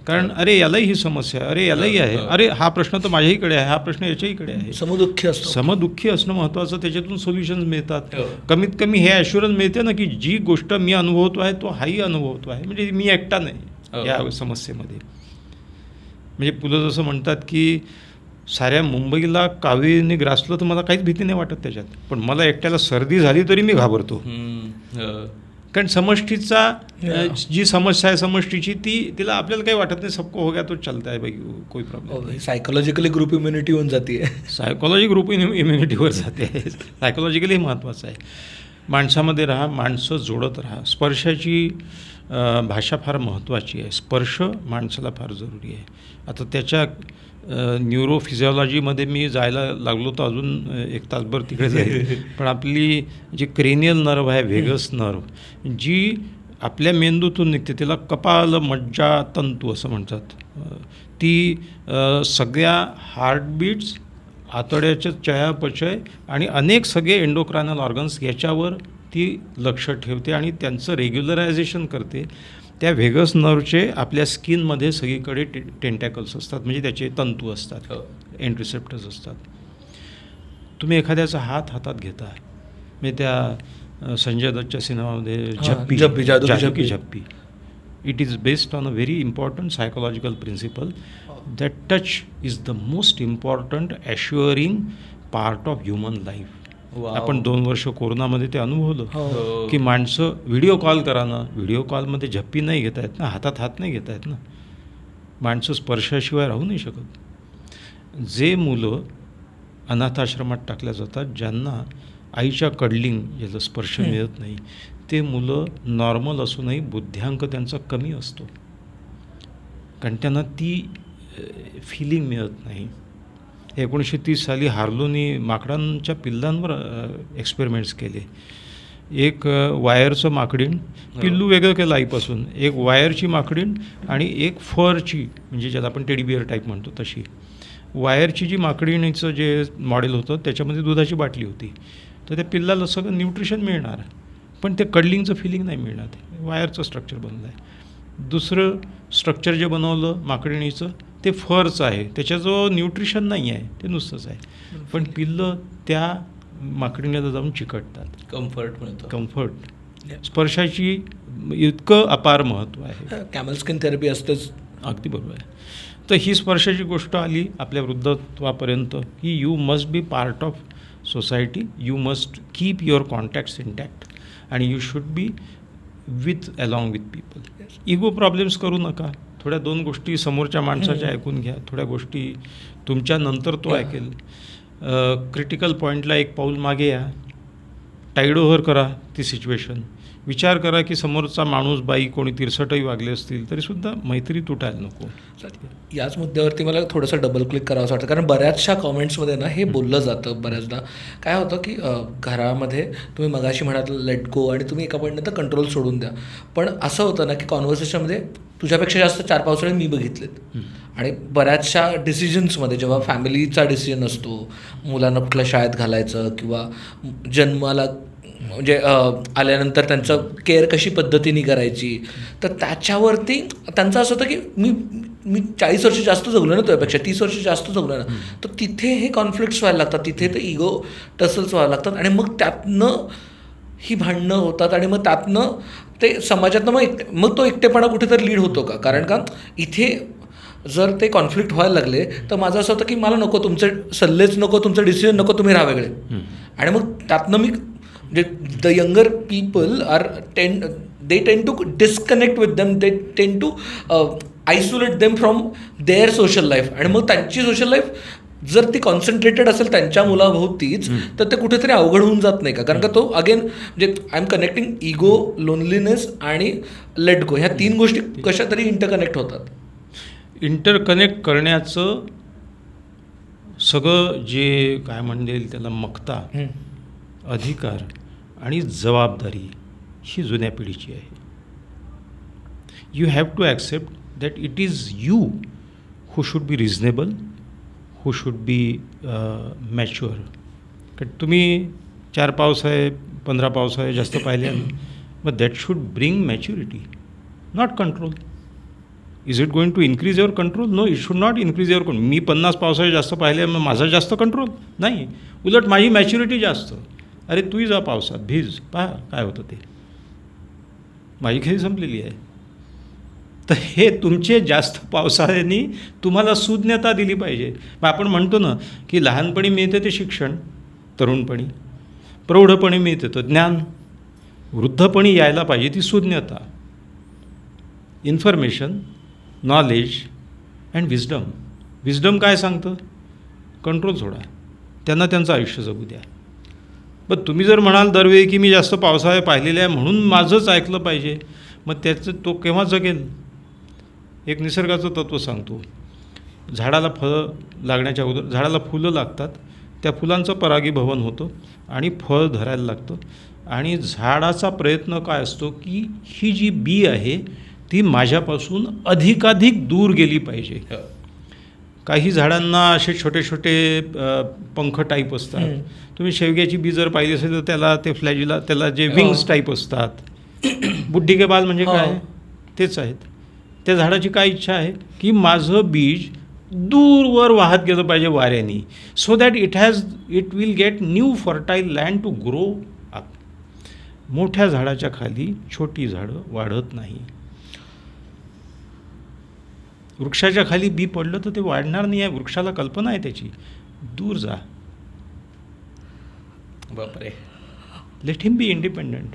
कारण अरे यालाही ही समस्या आहे, अरे यालाही आहे, अरे हा प्रश्न तर माझ्याहीकडे आहे, हा प्रश्न याच्याहीकडे आहे. समदुःखी असणं महत्त्वाचं, त्याच्यातून सोल्युशन्स मिळतात. कमीत कमी हे ॲश्युरन्स मिळते ना की जी गोष्ट मी अनुभवतो आहे तो हाही अनुभवतो आहे, म्हणजे मी एकटा नाही या समस्येमध्ये. म्हणजे पुलं जसं म्हणतात की साऱ्या मुंबईला कावेरीने ग्रासलं तर मला काहीच भीती नाही वाटत त्याच्यात, पण मला एकट्याला सर्दी झाली तरी मी घाबरतो. कारण समष्टीचा जी समस्या आहे समष्टीची तिला आपल्याला काही वाटत नाही, सबको हो गया तो चलता है भाई, कोई प्रॉब्लेम. सायकोलॉजिकली ग्रुप इम्युनिटी होऊन जाते. सायकोलॉजी ग्रुप इम्युनिटीवर जाते. सायकोलॉजिकली महत्त्वाचं आहे. माणसामध्ये राहा, माणसं जोडत राहा. स्पर्शाची भाषा फार महत्त्वाची आहे. स्पर्श माणसाला फार जरुरी आहे. आता त्याच्या न्यूरोफिजिओलॉजीमध्ये मी जायला लागलो तर अजून एक तासभर तिकडे जाईल. पण आपली जी क्रेनियल नर्व आहे, व्हेगस नर्व, जी आपल्या मेंदूतून निघते, तिला कपाल मज्जा तंतू असं म्हणतात. ती सगळ्या हार्टबीट्स, आतड्याचे चयापचय आणि अनेक सगळे एंडोक्रायनल ऑर्गन्स याच्यावर ती लक्ष ठेवते आणि त्यांचं रेग्युलरायझेशन करते. त्या व्हेगस नर्वचे आपल्या स्किनमध्ये सगळीकडे टेंटॅकल्स असतात, म्हणजे त्याचे तंतू असतात, एंड रिसेप्टर्स असतात. तुम्ही एखाद्याचा हात हातात घेता, म्हणजे त्या संजय दत्तच्या सिनेमामध्ये झप्पी, it is based on a very important psychological principle that touch is the most important assuring part of human life. आपण 2 वर्ष कोरोनामध्ये ते अनुभवलं की माणसं व्हिडिओ कॉल करा ना, व्हिडिओ कॉलमध्ये झप्पी नाही घेता येत ना, हातात हात नाही घेता येत ना, माणसं स्पर्शाशिवाय राहू नाही शकत. जे मुलं अनाथाश्रमात टाकल्या जातात, ज्यांना आईच्या कडलिंग ज्याचा स्पर्श मिळत नाही, ते मुलं नॉर्मल असूनही बुद्ध्यांक त्यांचा कमी असतो, कारण त्यांना ती फिलिंग मिळत नाही. 1930 साली हार्लोनी माकडांच्या पिल्लांवर एक्सपेरिमेंट्स केले. एक वायरचं माकडीण, पिल्लू वेगळं केलं आईपासून, एक वायरची माकडीण आणि एक फरची, म्हणजे ज्याला आपण टेडी बिअर टाईप म्हणतो तशी. वायरची जी माकडीणीचं जे मॉडेल होतं त्याच्यामध्ये दुधाची बाटली होती, तर त्या पिल्लाला सगळं न्यूट्रिशन मिळणार, पण ते कडलिंगचं फिलिंग नाही मिळणार. वायरचं स्ट्रक्चर बनलं आहे. दुसरं स्ट्रक्चर जे बनवलं माकडीणीचं ते फरचं आहे, त्याच्याजवळ न्यूट्रिशन नाही आहे, ते नुसतंच आहे, पण पिल्लं त्या माकडीणीला जाऊन चिकटतात, कम्फर्ट मिळतं. कम्फर्ट. स्पर्शाची इतकं अपार महत्त्व आहे. कॅमल स्किन थेरपी असतेच. अगदी बरोबर आहे. तर ही स्पर्शाची गोष्ट आली आपल्या वृद्धत्वापर्यंत की you must be part of society, you must keep your contacts intact आणि you should be along with people. Ego problems करू नका. थोड्या 2 गोष्टी समोरच्या माणसाच्या ऐकून घ्या, थोड्या गोष्टी तुमच्या नंतर तो ऐकेल. क्रिटिकल पॉईंटला एक पाऊल मागे या, टाईड ओव्हर करा ती सिच्युएशन. विचार करा की समोरचा माणूस, बाई कोणी तिरसटही वागले असतील तरीसुद्धा मैत्री तुटायला नको. याच मुद्द्यावरती मला थोडंसं डबल क्लिक करावं वाटतं, कारण बऱ्याचशा कॉमेंट्समध्ये ना हे बोललं जातं बऱ्याचदा. काय होतं की घरामध्ये तुम्ही मगाशी म्हणाल लेट गो आणि तुम्ही एका पॉईंटनंतर कंट्रोल सोडून द्या, पण असं होतं ना की कॉन्व्हर्सेशनमध्ये तुझ्यापेक्षा जास्त 4 पावसाळे मी बघितलेत. आणि बऱ्याचशा डिसिजन्समध्ये जेव्हा फॅमिलीचा डिसिजन असतो, मुलांना कुठल्या शाळेत घालायचं किंवा जन्माला म्हणजे आल्यानंतर त्यांचं केअर कशी पद्धतीने करायची, तर त्याच्यावरती त्यांचं असं होतं की मी 40 वर्ष जास्त जगलो ना तुझ्यापेक्षा, 30 वर्ष जास्त जगलो ना, तर तिथे हे कॉन्फ्लिक्ट्स व्हायला लागतात, तिथे ते इगो टसल्स व्हायला लागतात आणि मग त्यातनं ही भांडणं होतात आणि मग त्यातनं ते समाजातनं मग तो एकटेपणा कुठेतरी लीड होतो का? कारण का इथे जर ते कॉन्फ्लिक्ट व्हायला लागले तर माझं असं होतं की मला नको तुमचे सल्लेच नको, तुमचं डिसिजन नको, तुम्ही राहा वेगळे. आणि मग त्यातनं मी म्हणजे the younger people they tend to disconnect with them, they tend to isolate them from their social life. आणि मग त्यांची सोशल लाईफ जर ती कॉन्सन्ट्रेटेड असेल त्यांच्या मुलाभोवतीच, तर ते कुठेतरी अवघड होऊन जात नाही का? कारण का तो अगेन म्हणजे I am connecting ego, loneliness आणि लेट गो, ह्या 3 गोष्टी कशा तरी इंटरकनेक्ट होतात. इंटरकनेक्ट करण्याचं सगळं जे काय म्हणेल त्याला मक्ता, अधिकार आणि जबाबदारी ही जुन्या पिढीची आहे. You have to accept that it is you who should be reasonable, who should be mature. कारण तुम्ही 4 पावसाळे 15 पावसाळे जास्त पाहिले मग that should bring maturity, not control. Is it going to increase your control? No, it should not increase your control. मी 50 पावसाळे जास्त पाहिले मग माझा जास्त कंट्रोल नाही, उलट माझी मॅच्युरिटी जास्त. अरे तूही जा पावसात, भीज, पहा काय होतं ते, माझी खेळी संपलेली आहे. तर हे तुमचे जास्त पावसाळ्यांनी तुम्हाला सुज्ञता दिली पाहिजे. मग आपण म्हणतो ना की लहानपणी मिळते ते शिक्षण, तरुणपणी, प्रौढपणी मिळते तर ज्ञान, वृद्धपणी यायला पाहिजे ती सुज्ञता, information, knowledge and wisdom. Wisdom काय सांगतं? कंट्रोल सोडा, त्यांना त्यांचं आयुष्य जगू द्या. पण तुम्ही जर म्हणाल दरवेळी की मी जास्त पावसाळे पाहिलेले आहे म्हणून माझंच ऐकलं पाहिजे, मग त्याचं तो केव्हा जगेल? एक निसर्गाचं तत्त्व सांगतो, झाडाला फळं लागण्याच्या अगोदर झाडाला फुलं लागतात, त्या फुलांचं परागीभवन होतं आणि फळ धरायला लागतं. आणि झाडाचा प्रयत्न काय असतो की ही जी बी आहे ती माझ्यापासून अधिकाधिक दूर गेली पाहिजे. काही झाडांना असे छोटे छोटे पंख टाईप असतात. तुम्ही शेवग्याची बी जर पाहिली असेल तर त्याला ते फ्लॅजिला, त्याला जे विंग्स टाईप असतात. बुड्ढी के बाल म्हणजे काय? तेच आहेत. त्या झाडाची काय इच्छा आहे की माझं बीज दूरवर वाहत गेलं पाहिजे वाऱ्याने, so that it will get new fertile land to grow up. मोठ्या झाडाच्या खाली छोटी झाडं वाढत नाही. वृक्षाच्या खाली बी पडलं तर ते वाढणार नाही आहे. वृक्षाला कल्पना आहे त्याची, दूर जा. बापरे. लेट हिम बी इंडिपेंडंट.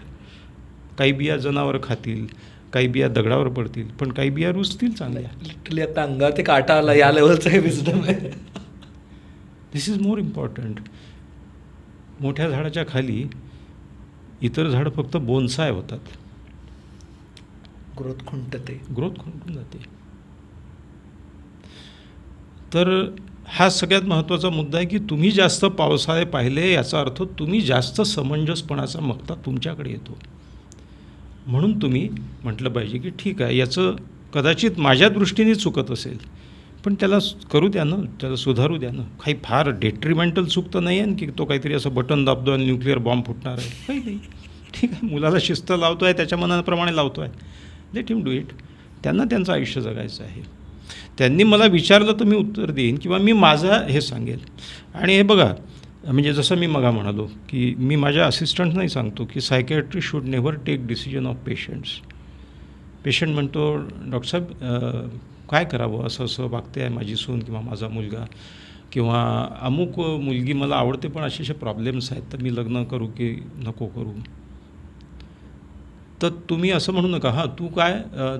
काही बिया जनावर खातील, काही बिया दगडावर पडतील, पण काही बिया रुजतील चांगल्या. लिटरली आता अंगात एक काटा आला, या लेवलचं हे विजडम आहे. दिस इज मोर इम्पॉर्टंट. मोठ्या झाडाच्या खाली इतर झाडं फक्त बोनसाय होतात, ग्रोथ खुंटते, ग्रोथ खुंटून जाते. तर हा सगळ्यात महत्त्वाचा मुद्दा आहे की तुम्ही जास्त पावसाळे पाहिले याचा अर्थ तुम्ही जास्त समंजसपणाचा मक्ता तुमच्याकडे येतो. म्हणून तुम्ही म्हटलं पाहिजे की ठीक आहे, याचं कदाचित माझ्या दृष्टीने चुकत असेल, पण त्याला करू द्या ना, त्याला सुधारू द्या ना. काही फार डेट्रिमेंटल चूक तर नाही आहे की तो काहीतरी असं बटन दाबतो आणि न्यूक्लिअर बॉम्ब फुटणार आहे, काही नाही. ठीक आहे, मुलाला शिस्त लावतो आहे, त्याच्या मनाप्रमाणे लावतो आहे, लेट हिम डू इट. त्यांना त्यांचं आयुष्य जगायचं आहे. त्यांनी मला विचारलं तर मी उत्तर देईन किंवा मी माझं हे सांगेल. आणि हे बघा, म्हणजे जसं मी मगा म्हणालो की मी माझ्या असिस्टंटनाही सांगतो की psychiatry should never take decision of patients. Patient म्हणतो डॉक्टर साहेब काय करावं, असं असं वागते आहे माझी सून किंवा माझा मुलगा, किंवा अमुक मुलगी मला आवडते पण असे असे प्रॉब्लेम्स आहेत, तर मी लग्न करू की नको करू. तर तुम्ही असं म्हणू नका, हां तू काय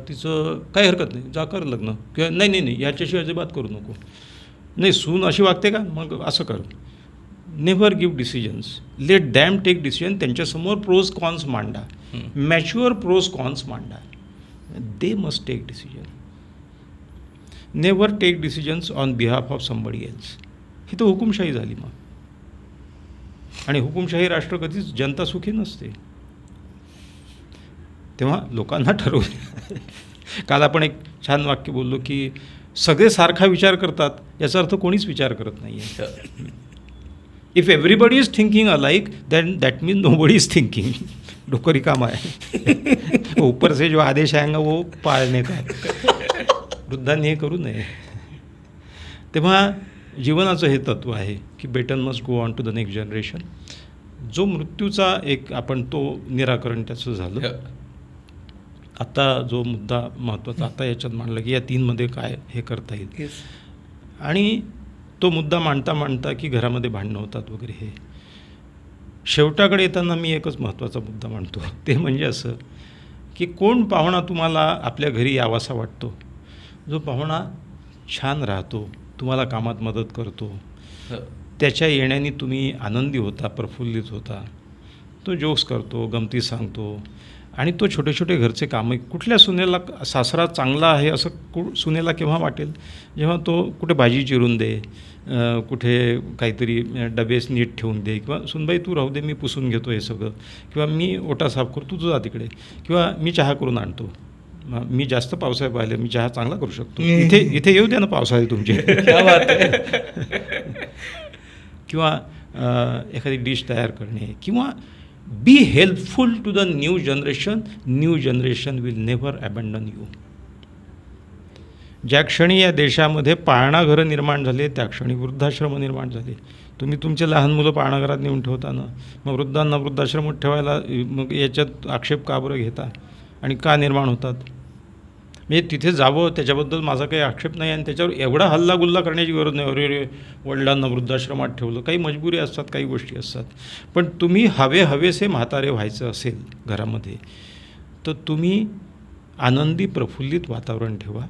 तिचं काही हरकत नाही, जा कर लग्न, किंवा नाही नाही नाही याच्याशिवाय अजिबात करू नको, नाही सून अशी वागते का मग असं कर. Never give decisions, let them take decision. त्यांच्यासमोर प्रोज कॉन्स मांडा, मॅच्युअर प्रोज कॉन्स मांडा, they must take decision. Never take decisions on behalf of somebody else. ही तर हुकुमशाही झाली मग. आणि हुकुमशाही राष्ट्र कधीच जनता सुखी नसते. तेव्हा लोकांना ठरवू. काल आपण एक छान वाक्य बोललो की सगळे सारखा विचार करतात, याचा अर्थ कोणीच विचार करत नाही आहे. If everybody is thinking alike then that means nobody is thinking. डोकं रिकामं आहे. ऊपर से जो आदेश आएगा वो पाळणे का. वृद्धांनी हे करू नये. तेव्हा जीवनाचं हे तत्त्व आहे की better must go on to the next generation. जो मृत्यूचा एक आपण तो निराकरण त्याचं झालं. आता जो मुद्दा महत्त्वाचा आता याच्यात मांडला की या 3मध्ये काय हे करता येईल. आणि तो मुद्दा मांडता मांडता की घरामध्ये भांडणं होतात वगैरे, हे शेवटाकडे येताना मी एकच महत्त्वाचा मुद्दा मांडतो, ते म्हणजे असं की कोण पाहुणा तुम्हाला आपल्या घरी यावासा वाटतो? जो पाहुणा छान राहतो, तुम्हाला कामात मदत करतो, त्याच्या येण्याने तुम्ही आनंदी होता, प्रफुल्लित होता, तो जोक्स करतो, गमती सांगतो, आणि तो छोटे छोटे घरचे कामं. कुठल्या सुनेला सासरा चांगला आहे असं सुनेला केव्हा वाटेल? जेव्हा तो कुठे भाजी चिरून दे, कुठे काहीतरी डबेस नीट ठेवून दे, किंवा सुनबाई तू राहू दे, मी पुसून घेतो हे सगळं, किंवा मी ओटा साफ करतो, तू जा तिकडे, किंवा मी चहा करून आणतो, मी जास्त पावसाळ्यात पाहिलं, मी चहा चांगला करू शकतो, इथे येऊ द्या ना पावसाळे तुमचे. किंवा एखादी डिश तयार करणे, किंवा be helpful to the new generation will never abandon you. ज्या क्षणी या देशामध्ये पाळणाघरं निर्माण झाले, त्या क्षणी वृद्धाश्रम निर्माण झाले. तुम्ही तुमचे लहान मुलं पाळणाघरात नेऊन ठेवता ना, मग वृद्धांना वृद्धाश्रमात ठेवायला मग याच्यात आक्षेप का बरं घेता आणि का निर्माण होतात? म्हणजे तिथे जावं, त्याच्याबद्दल माझा काही आक्षेप नाही, आणि त्याच्यावर एवढा हल्लागुल्ला करण्याची गरज नाही. अरे वडिलांना वृद्धाश्रमात ठेवलं, काही मजबुरी असतात, काही गोष्टी असतात. पण तुम्ही हवेसे म्हातारे व्हायचं असेल घरामध्ये, तर तुम्ही आनंदी प्रफुल्लित वातावरण ठेवा.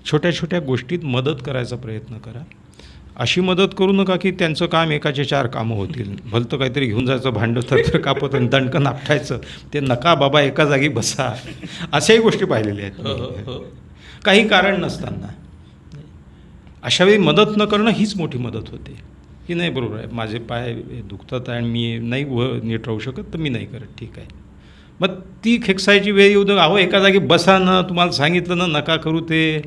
छोट्या छोट्या गोष्टीत मदत करायचा प्रयत्न करा. अशी मदत करू नका की त्यांचं काम एकाचे 4 कामं होतील. भलतं काहीतरी घेऊन जायचं, भांडं तर कापत आणि दणकन आपटायचं, ते नका बाबा, एका जागी बसा. अशाही गोष्टी पाहिलेल्या आहेत काही कारण नसताना. अशावेळी मदत न करणं हीच मोठी मदत होते, की नाही बरोबर आहे, माझे पाय दुखतात आणि मी नाही नीट राहू शकत, तर मी नाही करत, ठीक आहे. मग ती खेकसायची वेळ येऊ दे. अहो एका जागी बसा ना, तुम्हाला सांगितलं ना नका करू ते.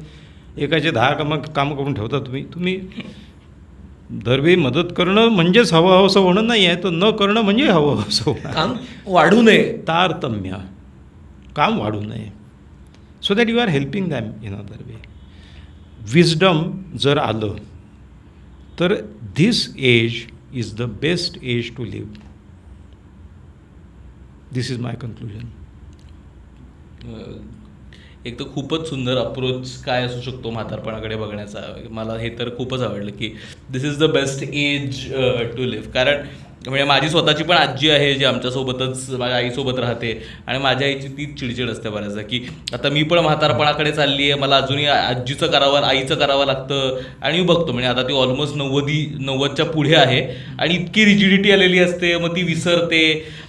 एकाचे 10 कामं करून ठेवता तुम्ही. दरवेळी मदत करणं म्हणजेच हवं असं होणं नाही आहे, तर न करणं म्हणजे हवं असं होणं. काम वाढू नये, तारतम्य, काम वाढू नये, so that you are helping them in other way. Wisdom जर आलं तर this age is the best age to live. This is my conclusion. एक तर खूपच सुंदर अप्रोच काय असू शकतो म्हातारपणाकडे बघण्याचा. मला हे तर खूपच आवडलं की this is the best age to live. कारण म्हणजे माझी स्वतःची पण आजी आहे जी आमच्यासोबतच माझ्या आईसोबत राहते, आणि माझ्या आईची तीच चिडचिड असते बऱ्याचदा की आता मी पण म्हातारपणाकडे चालली आहे, मला अजूनही आजीचं करावं, आईचं करावं लागतं. आणि मी बघतो म्हणजे आता ती ऑलमोस्ट 90च्या पुढे आहे, आणि इतकी रिजिडिटी आलेली असते, मग ती विसरते.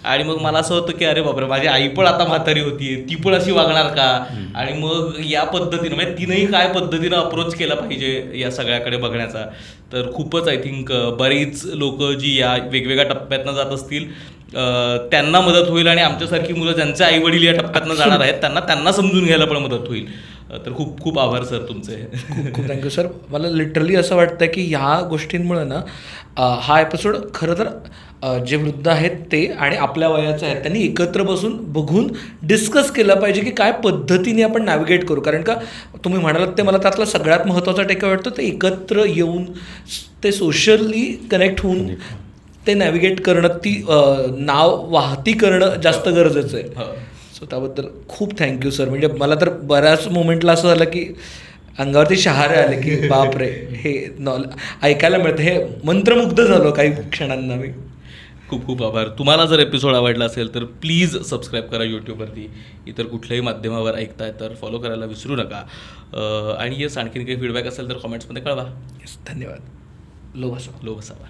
आणि मग मला असं होतं की अरे बापरे, माझी आई पण आता म्हातारी होती, ती पण अशी वागणार का? आणि मग या पद्धतीनं म्हणजे तिनंही काय पद्धतीनं अप्रोच केला पाहिजे या सगळ्याकडे बघण्याचा. तर खूपच आय थिंक बरीच लोक जी या वेगवेगळ्या टप्प्यातनं जात असतील त्यांना मदत होईल, आणि आमच्यासारखी मुलं ज्यांचे आईवडील या टप्प्यातनं जाणार आहेत त्यांना समजून घ्यायला पण मदत होईल. तर खूप खूप आभार सर तुमचे. खूप खूप थँक्यू सर. मला लिटरली असं वाटतं की ह्या गोष्टींमुळे ना हा एपिसोड खरं तर जे वृद्ध आहेत ते आणि आपल्या वयाचे आहेत त्यांनी एकत्र बसून बघून डिस्कस केलं पाहिजे की काय पद्धतीने आपण नॅव्हिगेट करू. कारण का तुम्ही म्हणालात ते मला त्यातला सगळ्यात महत्त्वाचा टेक वाटतं, ते एकत्र येऊन ते सोशली कनेक्ट होऊन ते नॅव्हिगेट करणं, ती नाव वाहती करणं जास्त गरजेचं आहे. सो त्याबद्दल खूप थँक्यू सर. म्हणजे मला तर बऱ्याच मोमेंटला असं झालं की अंगावरती शहारे आले की बापरे, हे ऐकायला मिळतं, हे मंत्रमुग्ध झालो काही क्षणांना मी. खूप खूप आभार. तुम्हाला जर एपिसोड आवडला असेल तर प्लीज सबस्क्राईब करा यूट्यूबवरती. इतर कुठल्याही माध्यमावर ऐकताय तर फॉलो करायला विसरू नका. आणि येस, आणखीन काही फीडबॅक असेल तर कॉमेंट्समध्ये कळवा. येस, धन्यवाद. लो बसावा.